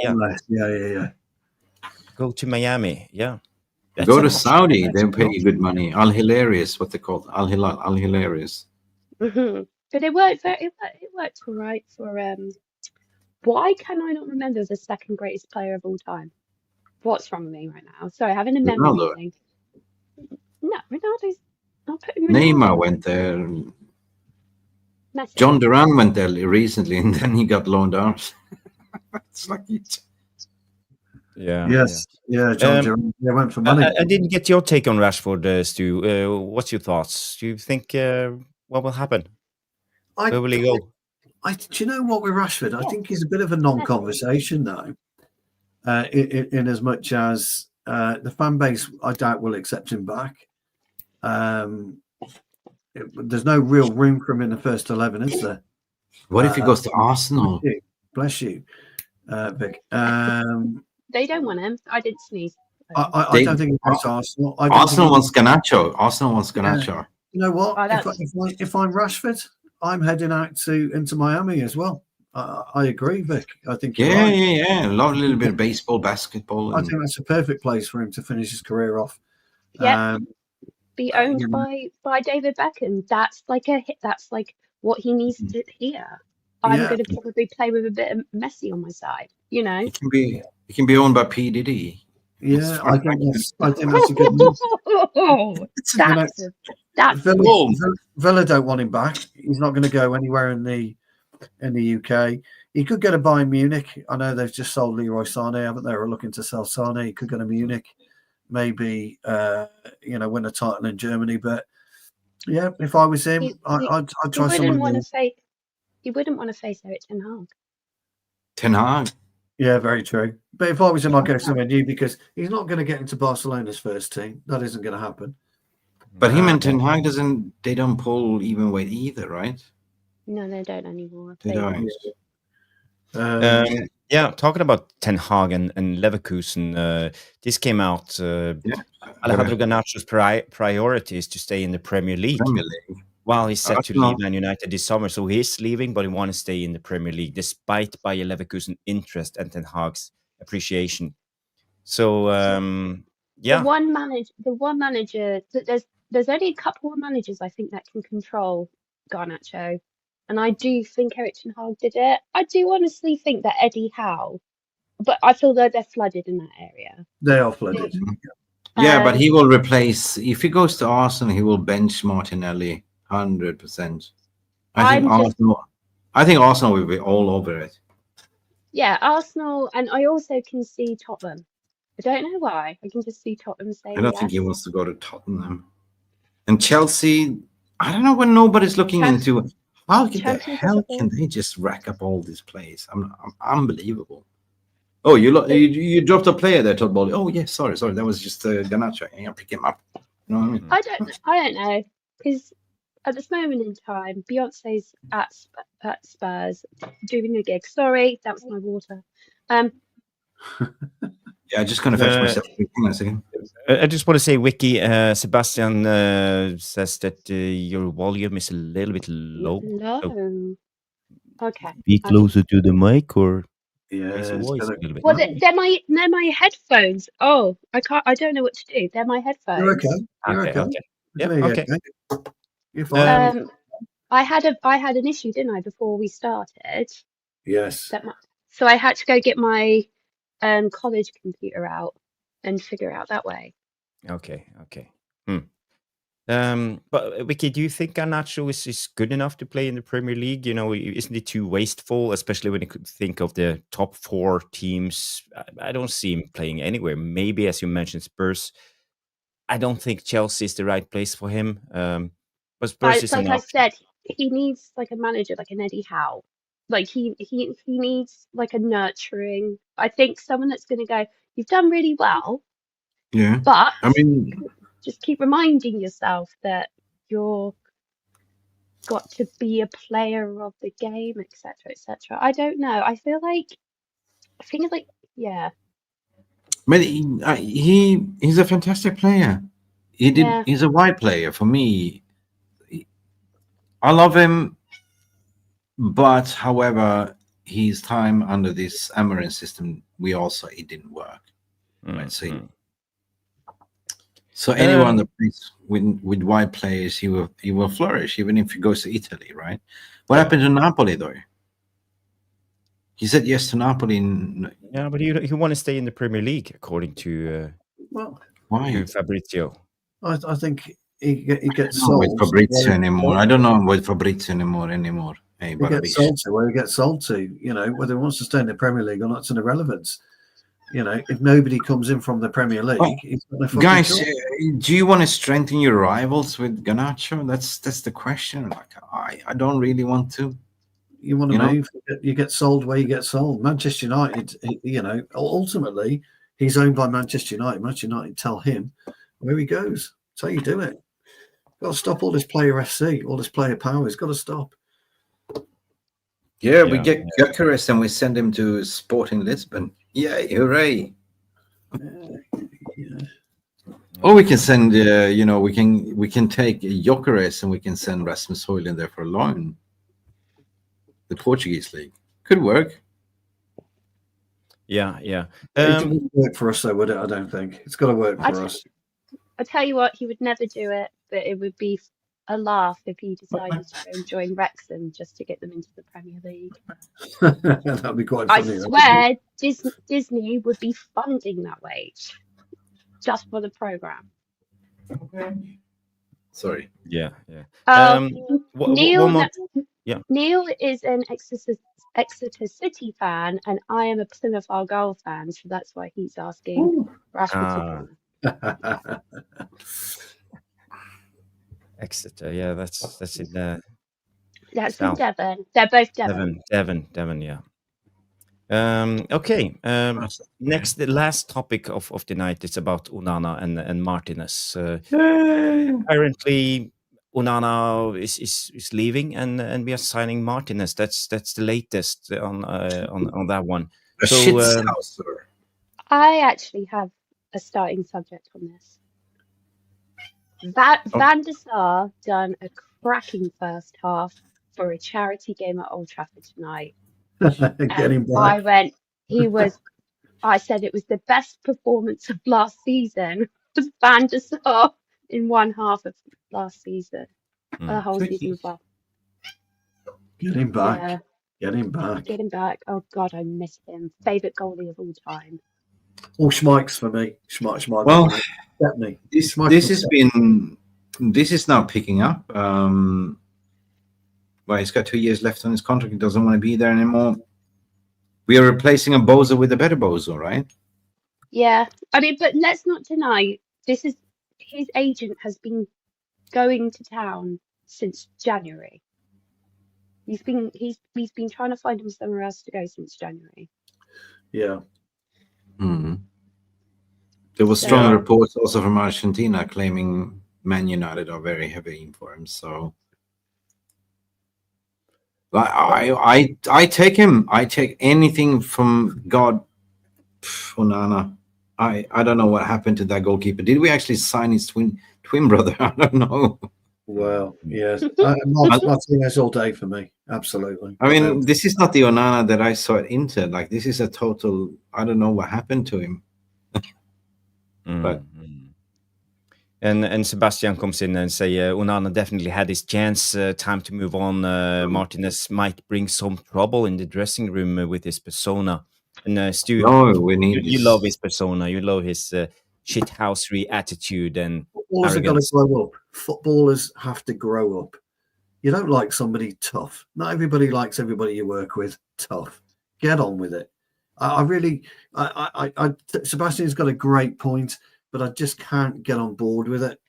Yeah. Go to Miami. Yeah. Go to Saudi. They pay you good money. Al Hilarious, what they call Al Hilarious. Mm-hmm. But it worked. It worked all right for. Why can I not remember the second greatest player of all time? What's wrong with me right now? Sorry, having a memory thing. No, Ronaldo's not putting. Neymar went there. Messi. John Duran went there recently, and then he got loaned out. It's like it. Yeah. John Duran. They went for money. I didn't get your take on Rashford, Stu. What's your thoughts? Do you think what will happen? Where will he go? Do you know what with Rashford? I think he's a bit of a non-conversation now. In as much as the fan base, I doubt will accept him back. There's no real room for him in the first 11, is there? What if he goes to Arsenal? Bless you, Vic. They don't want him. I did sneeze. I don't think he goes to Arsenal. Arsenal wants Garnacho. You know what? If I'm Rashford, I'm heading out into Miami as well. I agree, Vic. I think you're right. A little bit of baseball, basketball. I think that's a perfect place for him to finish his career off. Yeah, be owned by David Beckham. That's like what he needs to hear. I'm going to probably play with a bit of Messi on my side. You know, it can be owned by P Diddy. Yeah, I think that's a good move. Villa don't want him back. He's not going to go anywhere in the UK. He could go to Bayern Munich. I know they've just sold Leroy Sané, haven't they? Or looking to sell Sané. He could go to Munich, maybe win a title in Germany. But yeah, if I was him, I'd try someone. He wouldn't want to face Eric Ten Hag. Ten Hag. Yeah, very true. But if I was him, I'd go somewhere new because he's not going to get into Barcelona's first team. That isn't going to happen. But him and Ten Hag they don't pull even weight either, right? No, they don't anymore. They don't. Talking about Ten Hag and Leverkusen, this came out. Alejandro Garnacho's priority is to stay in the Premier League. Well, he's set to leave Man United this summer, so he's leaving, but he wants to stay in the Premier League, despite Bayer Leverkusen interest and Ten Hag's appreciation. So, the one manager. There's only a couple of managers I think that can control Garnacho. And I do think Erik ten Hag did it. I do honestly think that Eddie Howe, but I feel that they're flooded in that area. They are flooded. Yeah, but he will replace, if he goes to Arsenal, he will bench Martinelli 100%. I think Arsenal will be all over it. Yeah, Arsenal, and I also can see Tottenham. I don't know why. I can just see Tottenham saying I don't yes. think he wants to go to Tottenham. And Chelsea, I don't know when nobody's looking into how the hell can they just rack up all these plays? I'm unbelievable. Oh, you dropped a player there, Todd Bowley. Oh, yeah, sorry. That was just Garnacho. I pick him up. You know what I mean? I don't know, because at this moment in time, Beyonce's at Spurs doing a gig. Sorry, that was my water. Yeah, just gonna fetch myself. Hang on a second. I just want to say, Wiki, Sebastian says that your volume is a little bit low. Low. Okay. Be closer to the mic, or raise your voice a little bit. Well, they're my headphones. Oh, I don't know what to do. They're my headphones. You're okay. Okay. Yeah, Okay. You're fine. I had an issue, didn't I, before we started? Yes. So I had to go get my college computer out and figure it out that way. Okay. But Vicky, do you think Garnacho is good enough to play in the Premier League? You know, isn't he too wasteful, especially when you could think of the top 4 teams? I don't see him playing anywhere. Maybe, as you mentioned, Spurs. I don't think Chelsea is the right place for him. But Spurs is like I said, he needs like a manager, like an Eddie Howe. Like he needs like a nurturing. I think someone that's going to go, you've done really well. Yeah. But I mean, just keep reminding yourself that you're got to be a player of the game, etc., etc. I don't know. I think yeah. But he's a fantastic player. He's a wide player for me. I love him, but however, his time under this Amorim system, it didn't work. Let's see. So anyone that plays with wide players, he will flourish, even if he goes to Italy, right? What happened to Napoli though? He said yes to Napoli. Yeah, but he want to stay in the Premier League, according to why? Fabrizio. I think he gets sold with Fabrizio anymore. I don't know with Fabrizio anymore. Hey, he gets sold to where he gets sold to. You know, whether he wants to stay in the Premier League or not, it's an irrelevance. You know, if nobody comes in from the Premier League, he's got no guys, do you want to strengthen your rivals with Garnacho? That's the question. Like, I don't really want to. You want to move? You get sold where you get sold. Manchester United, you know, ultimately he's owned by Manchester United. Manchester United tell him where he goes. That's how you do it. Got to stop all this player FC, all this player power. It's got to stop. Yeah, we get Gyökeres and we send him to Sporting Lisbon. Yay, hooray! Or we can send, we can take Gyökeres and we can send Rasmus Højlund there for a loan. The Portuguese league could work. Yeah. It wouldn't work for us, though, would it? I don't think it's got to work for us. I tell you what, he would never do it, but it would be a laugh if he decided to go and join Wrexham just to get them into the Premier League. That'd be quite funny. I swear Disney would be funding that wage just for the programme. Sorry. Yeah. Neil is an Exeter City fan, and I am a Plymouth Argyle fan, so that's why he's asking Rashford to Exeter, yeah, that's in there. That's in Devon. They're both Devon. Devon, yeah. Okay. Next, the last topic of the night is about Onana and Martínez. Apparently, Onana is leaving, and we are signing Martínez. That's the latest on that one. I actually have a starting subject on this. Van der Sar done a cracking first half for a charity game at Old Trafford tonight. I said it was the best performance of last season. Was Van der Sar in one half of last season, the whole season as well. Get him back. Yeah, Get him back. get him back. Oh God, I miss him. Favorite goalie of all time. All Schmeich's for me. Schmeich. Well, Definitely. this is now picking up. Well, he's got 2 years left on his contract. He doesn't want to be there anymore. We are replacing a Bozo with a better Bozo, right? Yeah, I mean, but let's not deny this is his agent has been going to town since January. He's been trying to find him somewhere else to go since January. Yeah. There was strong reports also from Argentina claiming Man United are very heavy in for him. So I take him. I take anything from God. Onana. I don't know what happened to that goalkeeper. Did we actually sign his twin brother? I don't know. Well, yes. Martínez all day for me. Absolutely. I mean, this is not the Onana that I saw at Inter. Like, this is a total. I don't know what happened to him. But and Sebastian comes in and say Onana definitely had his chance. Time to move on. Martínez might bring some trouble in the dressing room with his persona. And Stu, you love his persona. You love his shithousery attitude and footballers have got to grow up. Footballers have to grow up. You don't like somebody tough. Not everybody likes everybody you work with tough. Get on with it. Sebastian's got a great point, but I just can't get on board with it,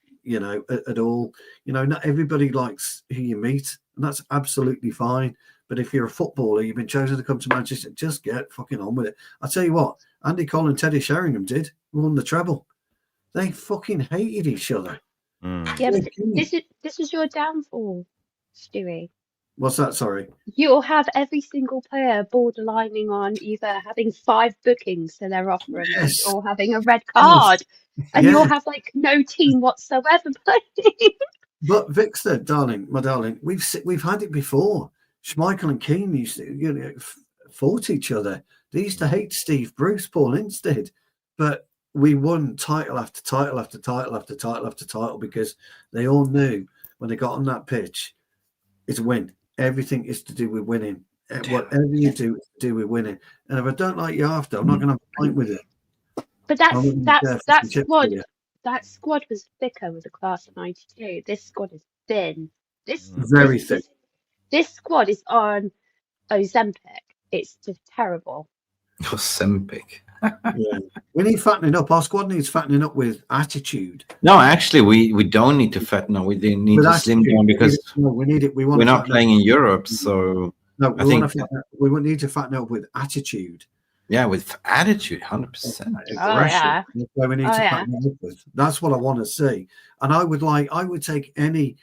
at all. Not everybody likes who you meet, and that's absolutely fine. But if you're a footballer, you've been chosen to come to Manchester, just get fucking on with it. I'll tell you what, Andy Cole and Teddy Sheringham did, won the treble. They fucking hated each other. Yeah, but this is your downfall, Stewie. What's that? Sorry. You'll have every single player borderlining on either having 5 bookings to their offer or having a red card. And you'll have no team whatsoever playing. But Victor, my darling, we've had it before. Schmeichel and Keane used to fought each other. They used to hate Steve Bruce, Paul Instead, but we won title after title after title after title after title because they all knew when they got on that pitch, it's a win. Everything is to do with winning. Whatever you do, it's to do with winning. And if I don't like you after, I'm not going to have a point with it. But that squad was thicker with the class of '92. This squad is thin. Very thin. This squad is on Ozempic. It's just terrible. Ozempic. Yeah. We need fattening up. Our squad needs fattening up with attitude. No, actually, we don't need to fatten up. We need to slim down because we need it. We're not playing in Europe, so no. We would need to fatten up with attitude. Yeah, with attitude, 100%. Yeah. That's where we need to fatten up with. That's what I want to see. And I would take any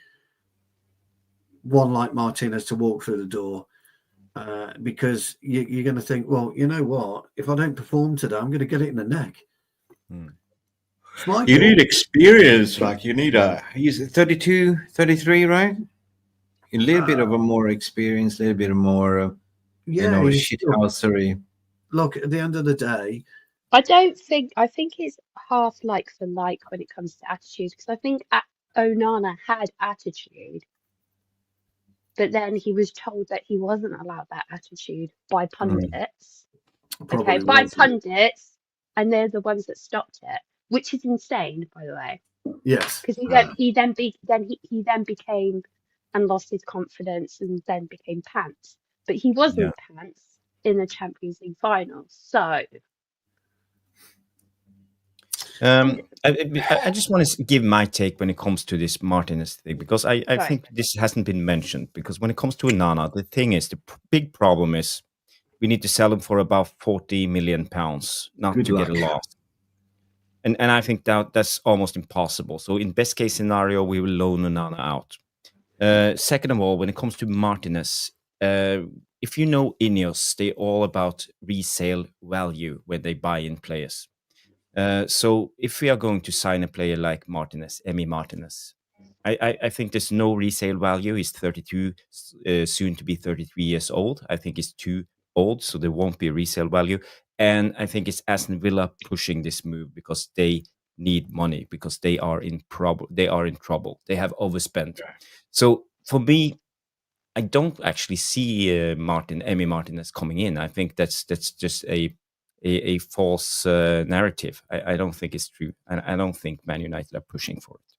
one like Martínez to walk through the door. Because you're going to think, well, you know what? If I don't perform today, I'm going to get it in the neck. You need experience. Like, you need he's 32, 33, right? A little bit of a more experience, a little bit more, shithousery. Look, at the end of the day, I think it's half like for like when it comes to attitude, because I think Onana had attitude. But then he was told that he wasn't allowed that attitude by pundits. By pundits, and they're the ones that stopped it, which is insane, by the way. Yes, because he then became and lost his confidence and then became pants. But he wasn't pants in the Champions League final. So. I just want to give my take when it comes to this Martínez thing, because I think this hasn't been mentioned. Because when it comes to Onana, the thing is, the big problem is we need to sell him for about £40 million, not to get a loss. And I think that's almost impossible. So in best case scenario, we will loan Onana out. Second of all, when it comes to Martínez, if you know Ineos, they're all about resale value when they buy in players. So if we are going to sign a player like Martínez, I think there's no resale value. He's 32, soon to be 33 years old. I think he's too old, so there won't be a resale value. And I think it's Aston Villa pushing this move because they need money, because they are in trouble. They have overspent. So for me, I don't actually see Emi Martinez coming in. I think that's just a false narrative. I don't think it's true. And I don't think Man United are pushing for it,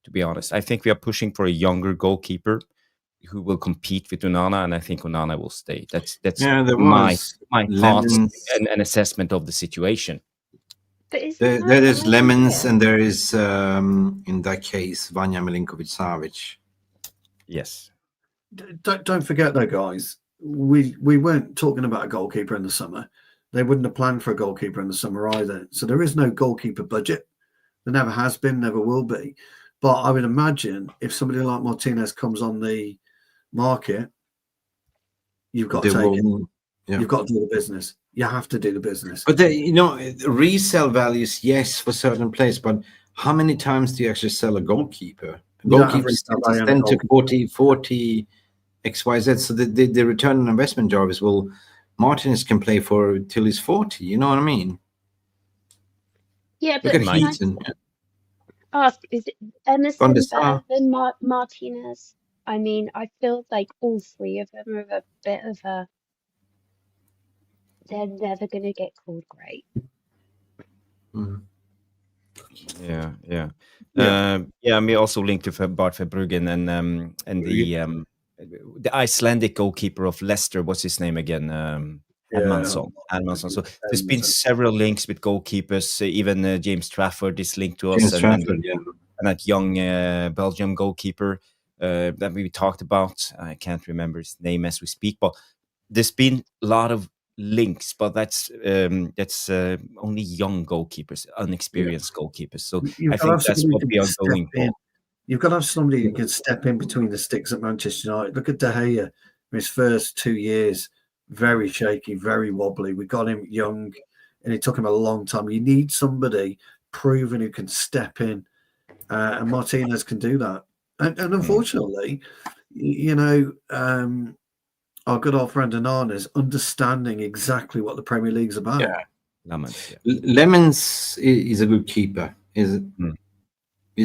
to be honest. I think we are pushing for a younger goalkeeper who will compete with Onana, and I think Onana will stay. That's there my was thoughts Lemons. and assessment of the situation. But isn't There that is how Lemons, it and there is in that case Vanja Milinkovic-Savic. Yes. Don't forget though, guys. We weren't talking about a goalkeeper in the summer. They wouldn't have planned for a goalkeeper in the summer either. So there is no goalkeeper budget. There never has been, never will be. But I would imagine if somebody like Martínez comes on the market, you've got to take it. Yeah. You've got to do the business. You have to do the business. But resale values, yes, for certain players. But how many times do you actually sell a goalkeeper? Goalkeepers tend to 40 XYZ. So the return on investment job is, well, Martinez can play for till he's 40. You know what I mean? Yeah, Look but at can Hayden. I ask, is Emerson Van der better Sar. than Martinez? I mean, I feel like all three of them are a bit of a. They're never going to get called great. Yeah. I mean, also linked to Bart Verbruggen and the Icelandic goalkeeper of Leicester. What's his name again? Hermansson. So there's been several links with goalkeepers. Even James Trafford is linked to us, and that young Belgium goalkeeper that we talked about. I can't remember his name as we speak, but there's been a lot of links, but that's only young goalkeepers, unexperienced goalkeepers. So I think that's what we are going for. You've got to have somebody who can step in between the sticks at Manchester United. Look at De Gea in his first 2 years, very shaky, very wobbly. We got him young, and it took him a long time. You need somebody proven who can step in, and Martinez can do that. And unfortunately, our good old friend Onana is understanding exactly what the Premier League's about. Yeah. Lemons is a good keeper. He's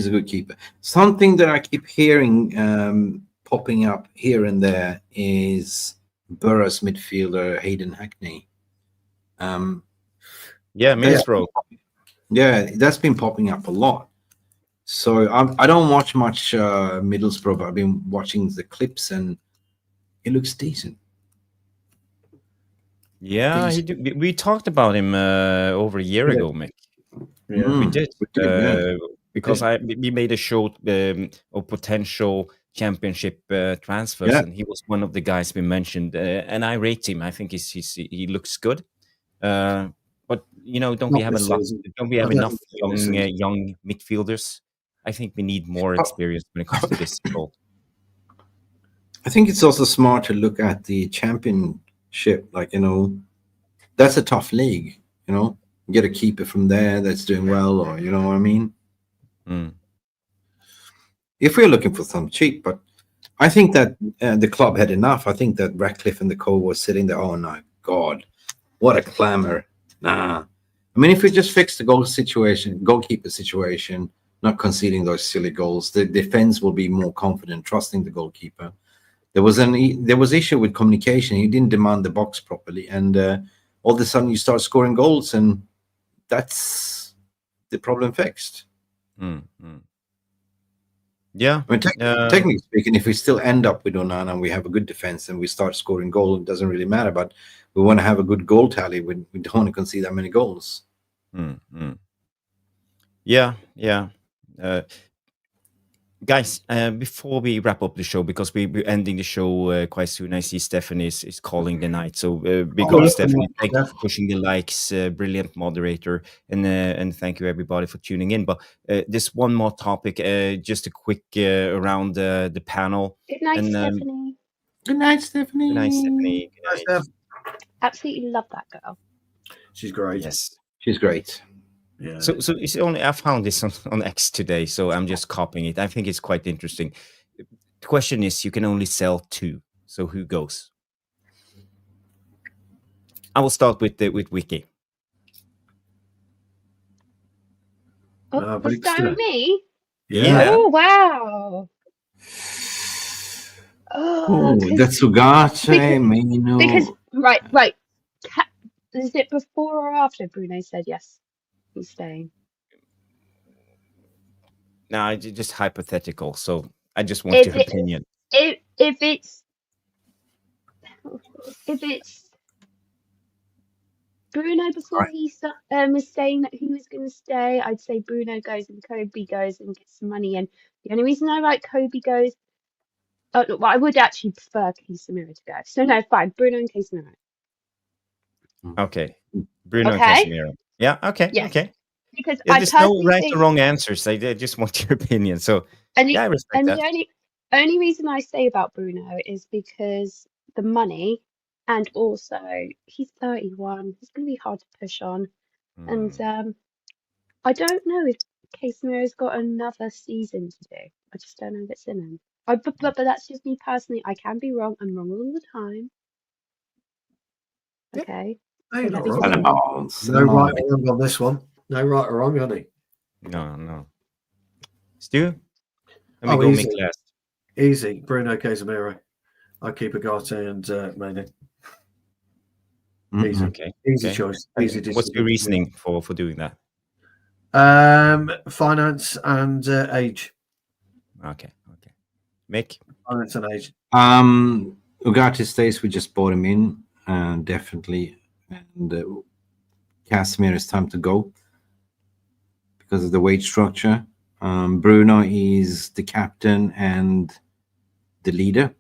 a good keeper. Something that I keep hearing popping up here and there is Borough's midfielder Hayden Hackney. Middlesbrough. Yeah, that's been popping up a lot. So I don't watch much Middlesbrough, but I've been watching the clips and he looks decent. Yeah, we talked about him over a year ago, Mick. Yeah. We did. Because we made a show of potential championship transfers, and he was one of the guys we mentioned. And I rate him. I think he looks good. But don't we have enough young midfielders? I think we need more experience when it comes to this role. I think it's also smart to look at the championship. That's a tough league. Get a keeper from there that's doing well, or you know what I mean. If we're looking for some cheap, but I think that the club had enough. I think that Ratcliffe and the co was sitting there. Oh my God, what a clamor! Nah, I mean, if we just fix the goalkeeper situation, not conceding those silly goals, the defense will be more confident, trusting the goalkeeper. There was issue with communication. He didn't demand the box properly, and all of a sudden you start scoring goals, and that's the problem fixed. Yeah. I mean, technically speaking, if we still end up with Onana and we have a good defense and we start scoring goals, it doesn't really matter. But we want to have a good goal tally. We don't want to concede that many goals. Yeah. Guys, before we wrap up the show, because we're ending the show quite soon, I see Stephanie is calling the night. So big up, Stephanie. Thank you for pushing the likes. Brilliant moderator. And thank you, everybody, for tuning in. But there's one more topic, just a quick around the panel. Good night, Stephanie. Good night, Stephanie. Good night, Stephanie. Good night. Absolutely love that girl. She's great. Yes. She's great. Yeah. So it's only I found this on X today, so I'm just copying it. I think it's quite interesting. The question is, you can only sell 2. So who goes? I will start with Wiki. Start with me? Yeah. Oh wow. Oh, 'cause- that's Ugarte, Mino. because right. Is it before or after Bruno said yes, he's staying? No, it's just hypothetical. So I just want If your it- opinion. If it's Bruno before Right. he was saying that he was going to stay, I'd say Bruno goes and Kobe goes and gets some money. And the only reason I like Kobe goes, well, I would actually prefer Casemiro to go. So no, fine, Bruno and Casemiro. Okay, Bruno and Okay. Casemiro. Yeah. Okay. Yes. Okay. Because Yeah, I there's no personally right think, or wrong answers. I just want your opinion. So and yeah, I respect that. the only reason I say about Bruno is because the money, and also he's 31. He's going to be hard to push on. And I don't know if Casemiro's got another season to do. I just don't know if it's in him. But that's just me personally. I can be wrong. I'm wrong all the time. Yeah. Okay. No, you're So not this wrong. is- No right or wrong on this one. No right or wrong, honey. No. Stu? Let me Oh, go easy. Mick last. Easy. Bruno Casemiro. I keep Ugarte and Mane. Easy. Okay. Easy Okay. choice. And Easy what's decision. your reasoning for doing that? Finance and age. Okay. Mick? Finance and age. Ugarte stays. We just bought him in, definitely. And Casemiro, it's time to go because of the wage structure. Bruno is the captain and the leader.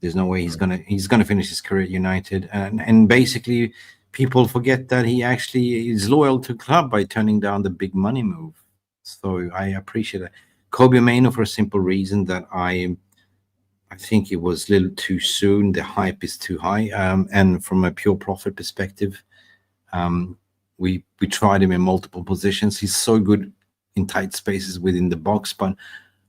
There's no way he's gonna finish his career at United. And basically, people forget that he actually is loyal to the club by turning down the big money move. So I appreciate it. Kobe Mainoo, for a simple reason that I think it was a little too soon. The hype is too high. And from a pure profit perspective, we tried him in multiple positions. He's so good in tight spaces within the box, but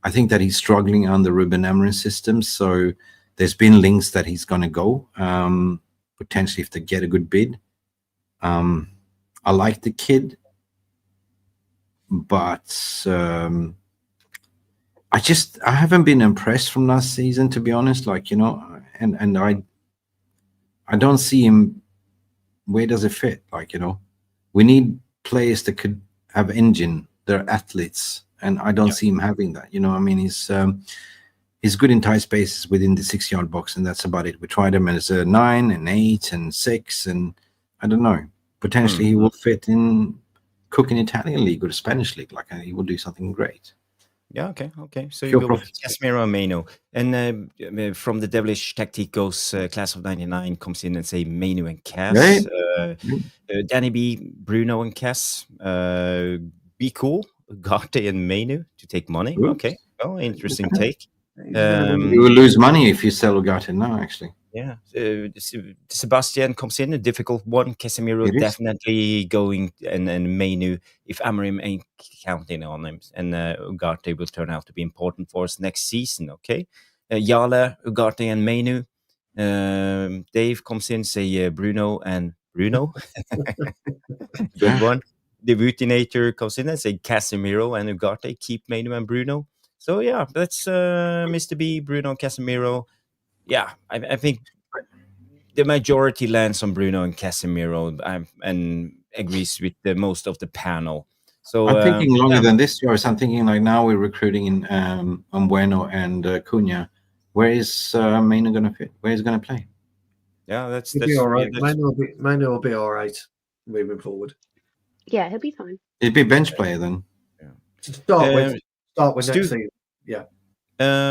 I think that he's struggling on the Rúben Amorim system. So there's been links that he's going to go, potentially if they get a good bid. I like the kid, but I haven't been impressed from last season, to be honest. And I don't see him. Where does it fit? We need players that could have engine. They're athletes, and I don't see him having that. He's good in tight spaces within the 6-yard box, and that's about it. We tried him as a 9 and 8 and 6, and I don't know. Potentially, he will fit in cooking Italian league or the Spanish league. He will do something great. Yeah, okay. So you go with Casemiro and Mainoo. And from the devilish tacticos, class of 99 comes in and say Mainoo and Cass. Right. Danny B, Bruno and Cass. Be cool, Ugarte and Mainoo to take money. Oops. Okay. Oh, interesting take. You will lose money if you sell Ugarte now, actually. Yeah. Sebastian comes in, a difficult one. Casemiro definitely going, and Mainoo, if Amorim ain't counting on him, and Ugarte will turn out to be important for us next season. Okay. Yala, Ugarte, and Mainoo. Dave comes in, say Bruno and Bruno. Good one. The Rutinator comes in and say Casemiro and Ugarte, keep Mainoo and Bruno. So yeah, that's Mr. B, Bruno, Casemiro. Yeah, I think the majority lands on Bruno and Casemiro, and agrees with the most of the panel. So I'm thinking longer than this, Joyce. I'm thinking now we're recruiting in Bueno and Cunha. Where is Mainoo going to fit? Where is he going to play? Yeah, that's be all right. Yeah, Mainoo will be all right moving forward. Yeah, he'll be fine. He'd be a bench player then. Yeah. To start with next season. Yeah.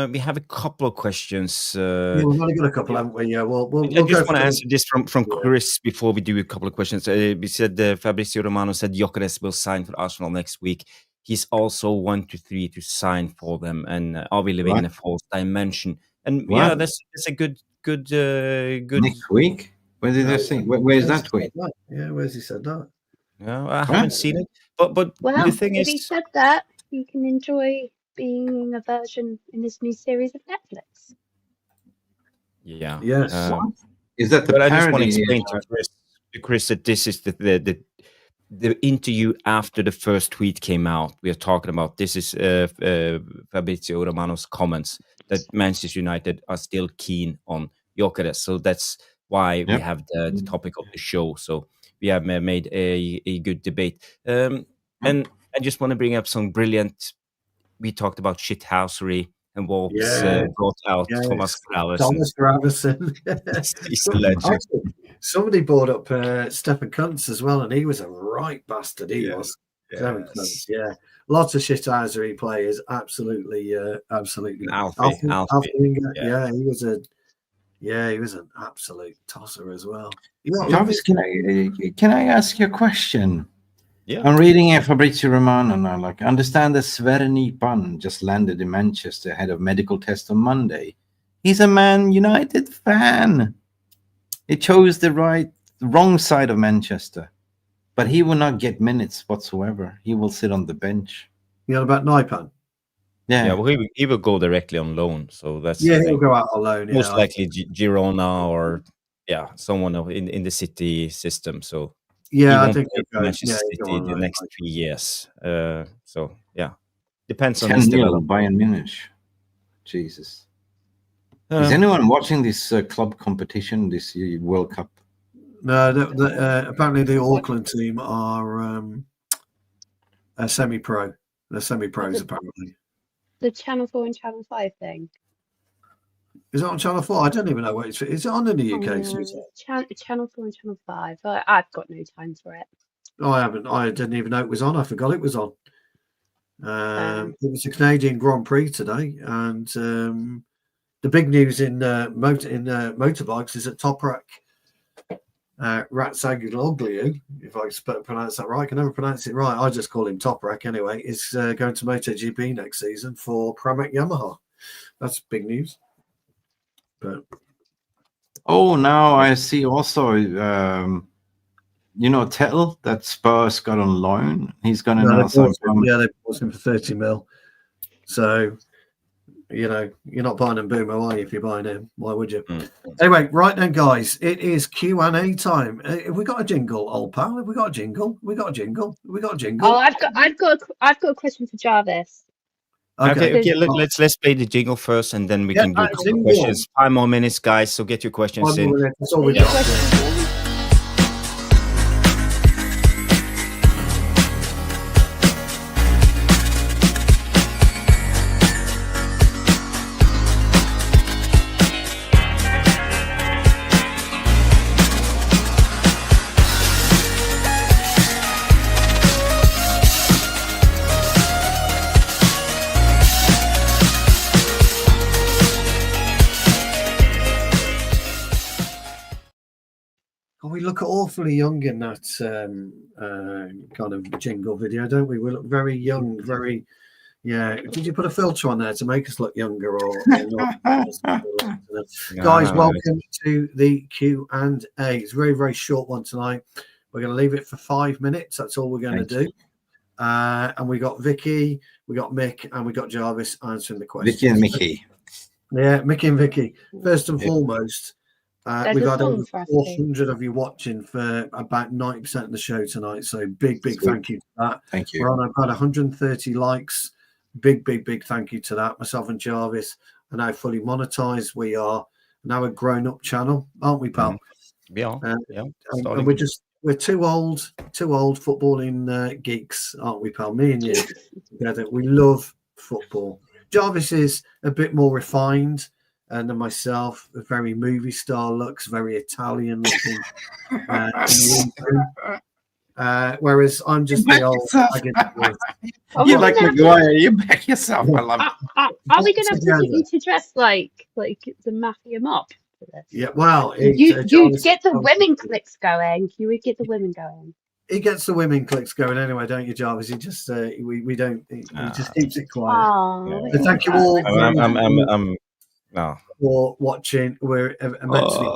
We have a couple of questions. We've only got a couple, haven't we? Yeah, we'll I just want to answer this from Chris before we do a couple of questions. We said Fabrizio Romano said Gyökeres will sign for Arsenal next week. He's also 1 to 3 to sign for them. And are we living in a false dimension? And yeah, that's a good. Next week? Where did I say? Where is that tweet? Yeah, where's he said that? No, I haven't seen it. But well, the thing if is, he said that, he can enjoy being a version in this new series of Netflix. Yeah. Yes. Is that the but parody? I just want to explain to Chris that this is the interview after the first tweet came out. We are talking about this is Fabrizio Romano's comments that Manchester United are still keen on Gyökeres. So that's why we have the topic of the show. So we have made a good debate. And I just want to bring up some brilliant. We talked about shithousery and Wolves brought out Thomas Gravesen. Thomas Gravesen. He's a legend. Somebody brought up Stefan Kuntz as well, and he was a right bastard. He was. Yes. Yeah. Lots of shithousery players. Absolutely. Alfie. Yeah, he was an absolute tosser as well. Jarvis, can I ask you a question? Yeah. I'm reading a Fabrizio Romano now. I understand that Sverny Pan just landed in Manchester ahead of medical test on Monday. He's a Man United fan. He chose the wrong side of Manchester, but he will not get minutes whatsoever. He will sit on the bench. You know about Naipan? Yeah. Well, he will go directly on loan. So that's he'll go out on loan. Most likely Girona or someone in the City system. So. Yeah, I think Manchester City the next 3 years. So depends on 10-0 Bayern Munich. Jesus. Is anyone watching this club competition, this World Cup? No, apparently the Auckland team are semi-pro. They're semi-pros apparently. The Channel 4 and Channel 5 thing. Is it on Channel 4? I don't even know what it's. Is it on in the UK? Channel 4 and Channel 5. I've got no time for it. Oh, I haven't. I didn't even know it was on. I forgot it was on. It was the Canadian Grand Prix today, and the big news in motorbikes is that Toprak Ratsaguloglu, if I pronounce that right, I can never pronounce it right. I just call him Toprak anyway. Is going to MotoGP next season for Pramac Yamaha. That's big news. But now I see also Tell that Spurs got on loan. He's going to they bought him for 30 mil. So you're not buying him Boomer, are you? If you're buying him, why would you? Anyway, right then, guys, it is Q&A time. Have we got a jingle, old pal? Have we got a jingle? We got a jingle. Oh, I've got a question for Jarvis. Okay. Let's play the jingle first, and then we can do questions. 5 more minutes, guys. So get your questions in. That's all we got. We look awfully young in that kind of jingle video, don't we? We look very young, very, Did you put a filter on there to make us look younger or not? Guys, welcome to the Q&A. It's a very, very short one tonight. We're going to leave it for 5 minutes. That's all we're going to do. And we got Vicky, we got Mick, and we got Jarvis answering the questions. Vicky and Mickey. Yeah, Mickey and Vicky. First and foremost, we've had over 400 of you watching for about 90% of the show tonight. So big thank you to that. Thank you. We're on about 130 likes. Big thank you to that. Myself and Jarvis are now fully monetized. We are now a grown-up channel, aren't we, pal? Yeah. And we're two old footballing geeks, aren't we, pal? Me and you together. We love football. Jarvis is a bit more refined. And then myself, a very movie star looks, very Italian looking. Whereas I'm just the old. You like Maguire? You back yourself. I love it. Are we going to have to get you to dress like the mafia mob for this? Yeah, well, you'd get the women clicks going. You would get the women going. He gets the women clicks going anyway, don't you, Jarvis? He just we don't. He just keeps it quiet. So thank you all. For watching. We're immensely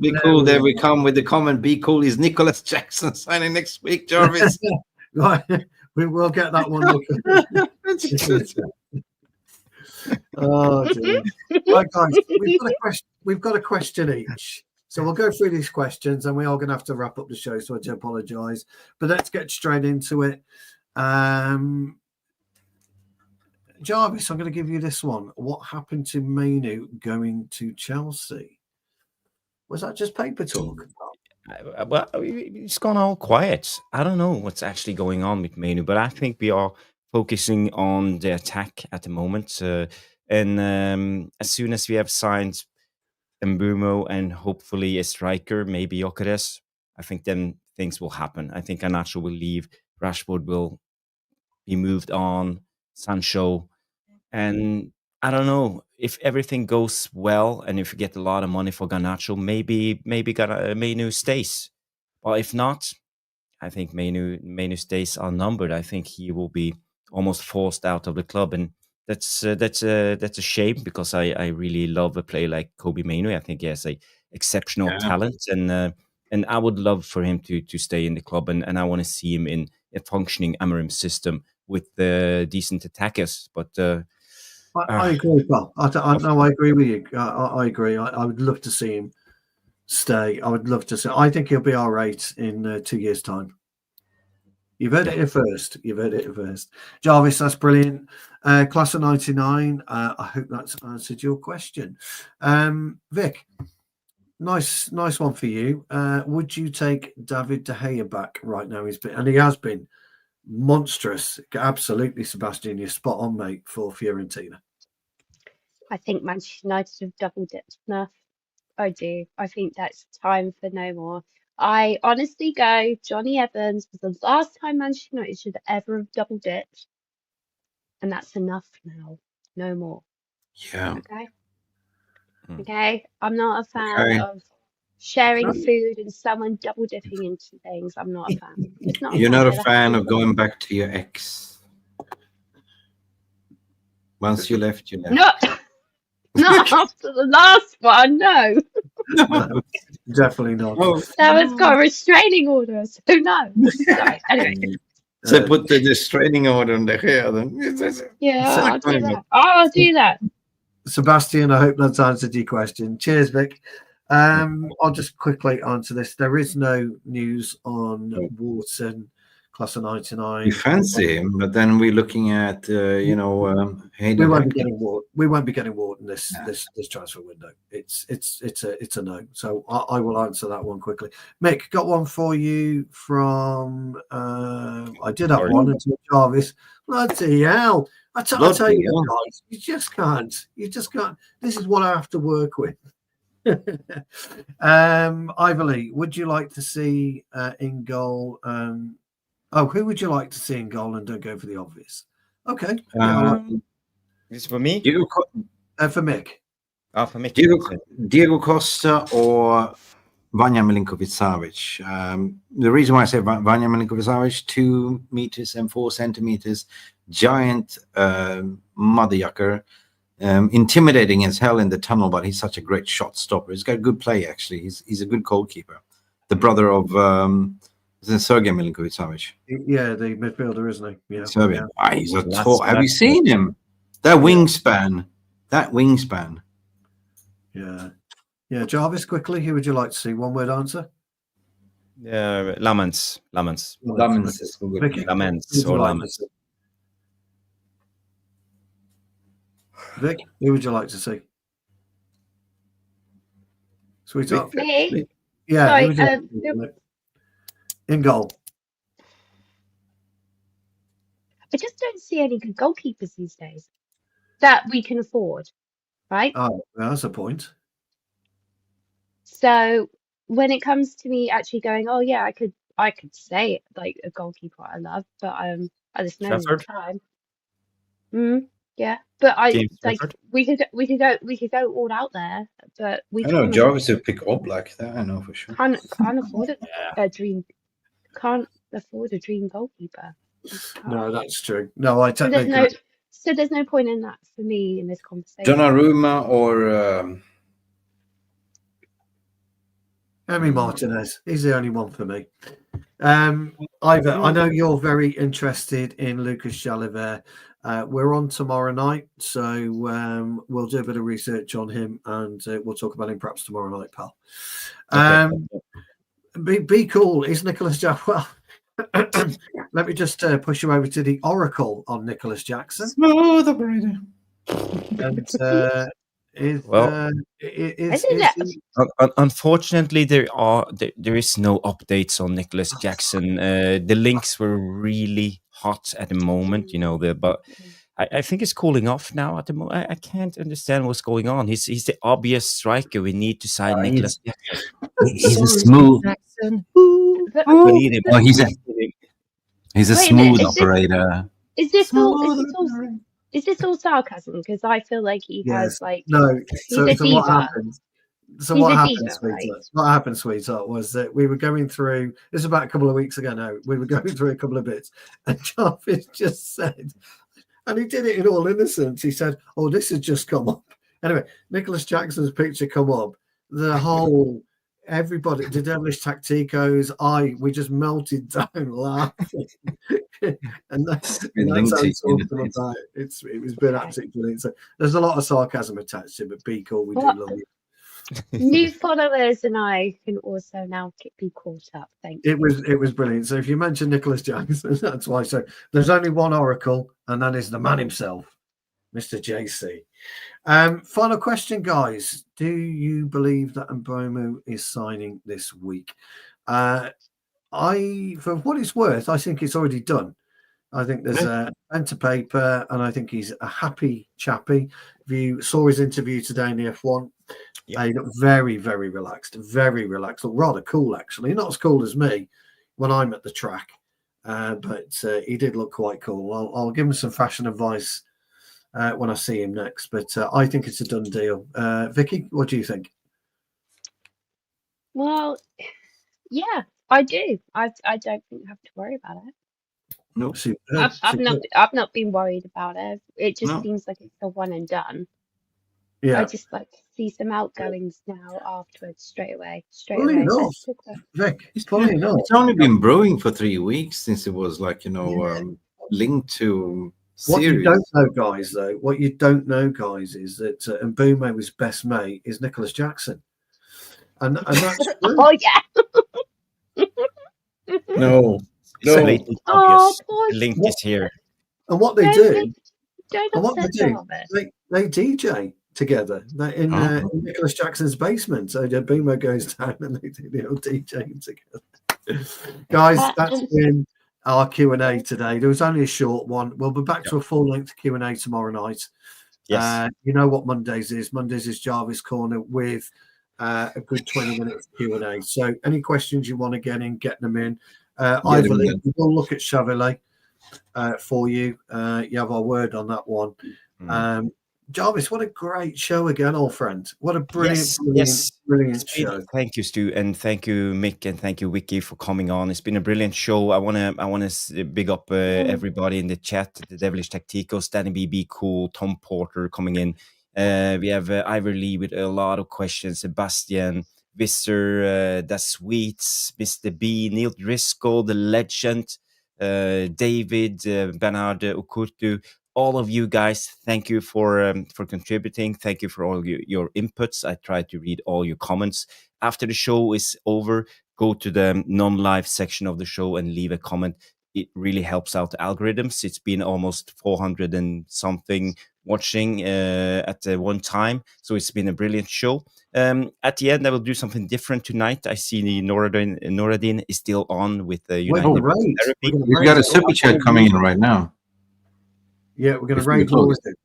be cool. There we come with the comment. Be cool. Is Nicholas Jackson signing next week, Jarvis? Right, we will get that one. Oh, dear. Right, guys, we've got a question each. So we'll go through these questions, and we are going to have to wrap up the show, so I do apologise. But let's get straight into it. Jarvis, I'm going to give you this one. What happened to Mainu going to Chelsea? Was that just paper talk? Well, it's gone all quiet. I don't know what's actually going on with Mainu, but I think we are focusing on the attack at the moment. And as soon as we have signed Mbumo and hopefully a striker, maybe Gyökeres, I think then things will happen. I think Garnacho will leave, Rashford will be moved on, Sancho, and I don't know if everything goes well and if you get a lot of money for Garnacho, maybe Mainu stays. Well, if not, I think Mainu stays unnumbered. I think he will be almost forced out of the club, and that's a shame because I really love a player like Kobe Mainu. I think he has a exceptional talent, and I would love for him to stay in the club, and I want to see him in a functioning Amorim system with decent attackers. But I agree, Paul. I agree with you. I agree. I would love to see him stay. I would love to see. I think he'll be all right in 2 years' time. You've heard it here first. Jarvis, that's brilliant. Class of 99. I hope that's answered your question. Vic, nice one for you. Would you take David De Gea back right now? He has been monstrous. Absolutely, Sebastian, you're spot on, mate, for Fiorentina. I think Manchester United have double dipped enough. I do. I think that's time for no more. I honestly go, Johnny Evans was the last time Manchester United should ever have double dipped. And that's enough now. No more. Yeah. Okay. I'm not a fan of sharing food and someone double dipping into things. I'm not a fan. It's not. You're not a fan of going back to your ex. Once you left, you left. Not after the last one, no. No, definitely not. That was got a restraining order, so no. Sorry. Anyway. So put the restraining order on the hair then. Yeah, I'll do that. Sebastian, I hope that's answered your question. Cheers, Vic. I'll just quickly answer this. There is no news on Wharton, class of 99. We fancy him, but then we're looking at Hayden. We won't be getting Wharton this transfer window. It's a no. So I will answer that one quickly. Mick, got one for you from I did have one until Jarvis. Bloody hell. I tell you guys, you just can't. This is what I have to work with. Ivory, would you like to see in goal? Who would you like to see in goal? And don't go for the obvious. Okay. This for me? For Mick. For Mick. Diego Costa or Vanja Milinkovic-Savic. The reason why I say Vanja Milinkovic-Savic, 2 meters and 4 centimeters, giant mother yucker, intimidating as hell in the tunnel, but he's such a great shot stopper. He's got good play, actually. He's a good goalkeeper. The brother of Sergei Milinkovic-Savic. Yeah, the midfielder, isn't he? Yeah. Serbian. He's a tall. Have you seen him? That wingspan. Yeah, Jarvis, quickly, who would you like to see? One word answer? Lamens. Lamens is good. Lamens or Lamens. Vic, who would you like to see? Sweetheart. Me? Yeah. In goal. I just don't see any good goalkeepers these days that we can afford, right? Oh, that's a point. So when it comes to me actually going, oh yeah, I could say like a goalkeeper I love, but at this moment in time, yeah. But we could go all out there, but we know Jarvis would pick Oblak. That I know for sure. Can't afford a dream. Can't afford a dream goalkeeper. No, that's true. No, I totally. So there's no point in that for me in this conversation. Donnarumma or Emi Martínez. He's the only one for me. Ivor, I know you're very interested in Lucas Jalibert. We're on tomorrow night, so we'll do a bit of research on him and we'll talk about him perhaps tomorrow night, pal. Be cool. Is Nicholas Jack? Well, let me just push you over to the Oracle on Nicholas Jackson. Smooth operator. And unfortunately, there is no updates on Nicholas Jackson. The links were really hot at the moment, but I think it's cooling off now at the moment. I can't understand what's going on. He's the obvious striker. We need to sign Nicholas Jackson. He's a smooth. Jackson. Oh, he's a smooth operator. Is this all sarcasm? Because I feel like he has no. He's a diva. What happened? So He's what a happened, diva, sweetheart? right? What happened, sweetheart, was that we were going through. This is about a couple of weeks ago now. We were going through a couple of bits, and Jarvis just said, and he did it in all innocence. He said, "Oh, this has just come up." Anyway, Nicholas Jackson's picture come up. The whole everybody, the devilish tacticos, we just melted down laughing, and that's how it's talking about it. It was been absolutely brilliant. So there's a lot of sarcasm attached to it, but be cool, we do love you. New followers and I can also now be caught up. Thank you. It was brilliant. So if you mention Nicholas Jackson, that's why. So there's only one Oracle, and that is the man himself, Mr. JC. Final question, guys. Do you believe that Mbeumo is signing this week? For what it's worth, I think it's already done. I think there's a pen to paper, and I think he's a happy chappy. If you saw his interview today in the F1, he looked very, very relaxed. Very relaxed. Looked rather cool, actually. Not as cool as me when I'm at the track, but he did look quite cool. I'll give him some fashion advice when I see him next, but I think it's a done deal. Vicky, what do you think? Well, yeah, I do. I don't think I have to worry about it. No, I've not been worried about it. It just seems like it's a one and done. Yeah, I just like to see some outgoings now afterwards straight away. Funny enough, Vic, funny enough, it's only been brewing for 3 weeks since it was linked to. What you don't know, guys, though, is that Mbeumo's best mate is Nicholas Jackson, and that's true. Oh yeah. No. The link is here. And what they They DJ together in Nicholas Jackson's basement. So Mbeumo goes down and they do the old DJing together. Guys, that's been our Q&A today. There was only a short one. We'll be back to a full-length Q&A tomorrow night. Yes. You know what Mondays is. Mondays is Jarvis Corner with a good 20 minutes Q&A. So any questions you want to get them in. Ivan, we'll look at Chevrolet for you. You have our word on that one. Jarvis, what a great show again, old friend. What a brilliant show. Thank you, Stu, and thank you, Mick, and thank you, Vicky, for coming on. It's been a brilliant show. I wanna big up everybody in the chat. The Devilish Tacticos, Danny BB, Cool, Tom Porter coming in. We have Ivor Lee with a lot of questions. Sebastian, Visser, Das Sweets, Mr. B, Neil Driscoll, the legend, David, Bernard Okurtu. All of you guys, thank you for contributing. Thank you for all your inputs. I try to read all your comments. After the show is over, go to the non-live section of the show and leave a comment. It really helps out the algorithms. It's been almost 400 and something watching at one time. So it's been a brilliant show. At the end, I will do something different tonight. I see the Noradin is still on with the United Therapy. We've got a super chat coming in right now. Yeah, we're going to raid all with it.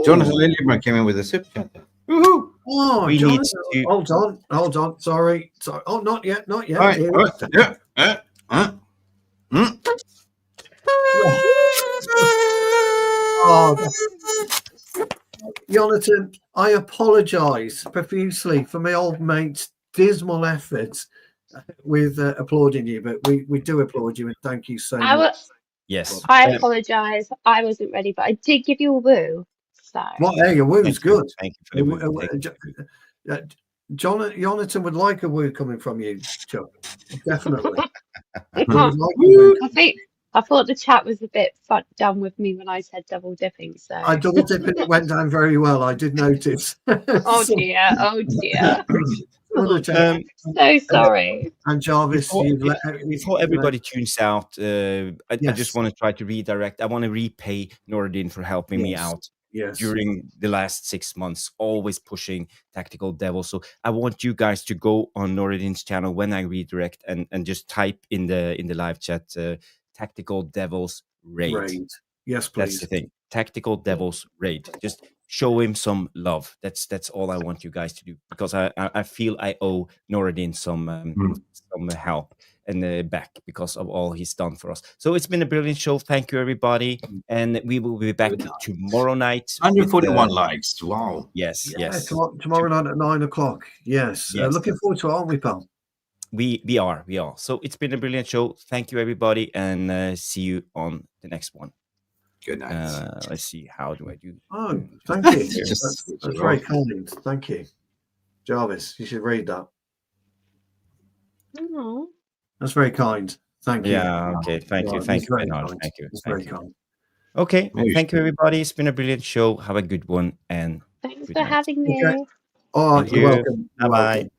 Jonathan Lilliman came in with a super chat. Woohoo! Oh, we need to... Hold on. Sorry. Oh, not yet. All right. Jonathan, I apologise profusely for my old mate's dismal efforts with applauding you, but we do applaud you and thank you so much. Yes. I apologise. I wasn't ready, but I did give you a woo. So. Well, hey, a woo's good. Thank you for the woo. Jonathan would like a woo coming from you, Chuck. Definitely. I thought the chat was a bit done with me when I said double dipping. So I double dipping. It went down very well. I did notice. Oh dear. wanna take- Um, So sorry. and Jarvis, Before, you've let before everybody tunes out, I Yes. just want to try to redirect. I want to repay Nordin for helping me Yes. out Yes. during the last 6 months, always pushing Tactical Devil. So I want you guys to go on Nordin's channel when I redirect and just type in the live chat Tactical Devils raid. Raid. Yes, That's please. the thing. Tactical Devils raid. Just show him some love. That's all I want you guys to do, because I feel I owe Noradin some help and back because of all he's done for us. So it's been a brilliant show. Thank you, everybody, and we will be back tomorrow night. 141 likes. Wow. Yes, Yeah, yes. tomorrow night at 9:00. Yes. Yes. Looking forward to it, aren't we, pal? We are. So it's been a brilliant show. Thank you, everybody, and see you on the next one. Good night. Let's see. How do I do? Oh, thank you. Just that's very kind. Thank you. Jarvis, you should read that. Oh. That's very kind. Thank you. Yeah, okay. Thank you. Right, Thank that's you, very Bernard. kind. Thank you. That's Thank very you. kind. Okay. Maybe Thank you, everybody. It's been a brilliant show. Have a good one, and Thanks good for night. having me. Okay. Oh, Thank you're you. welcome. You're Bye-bye. welcome.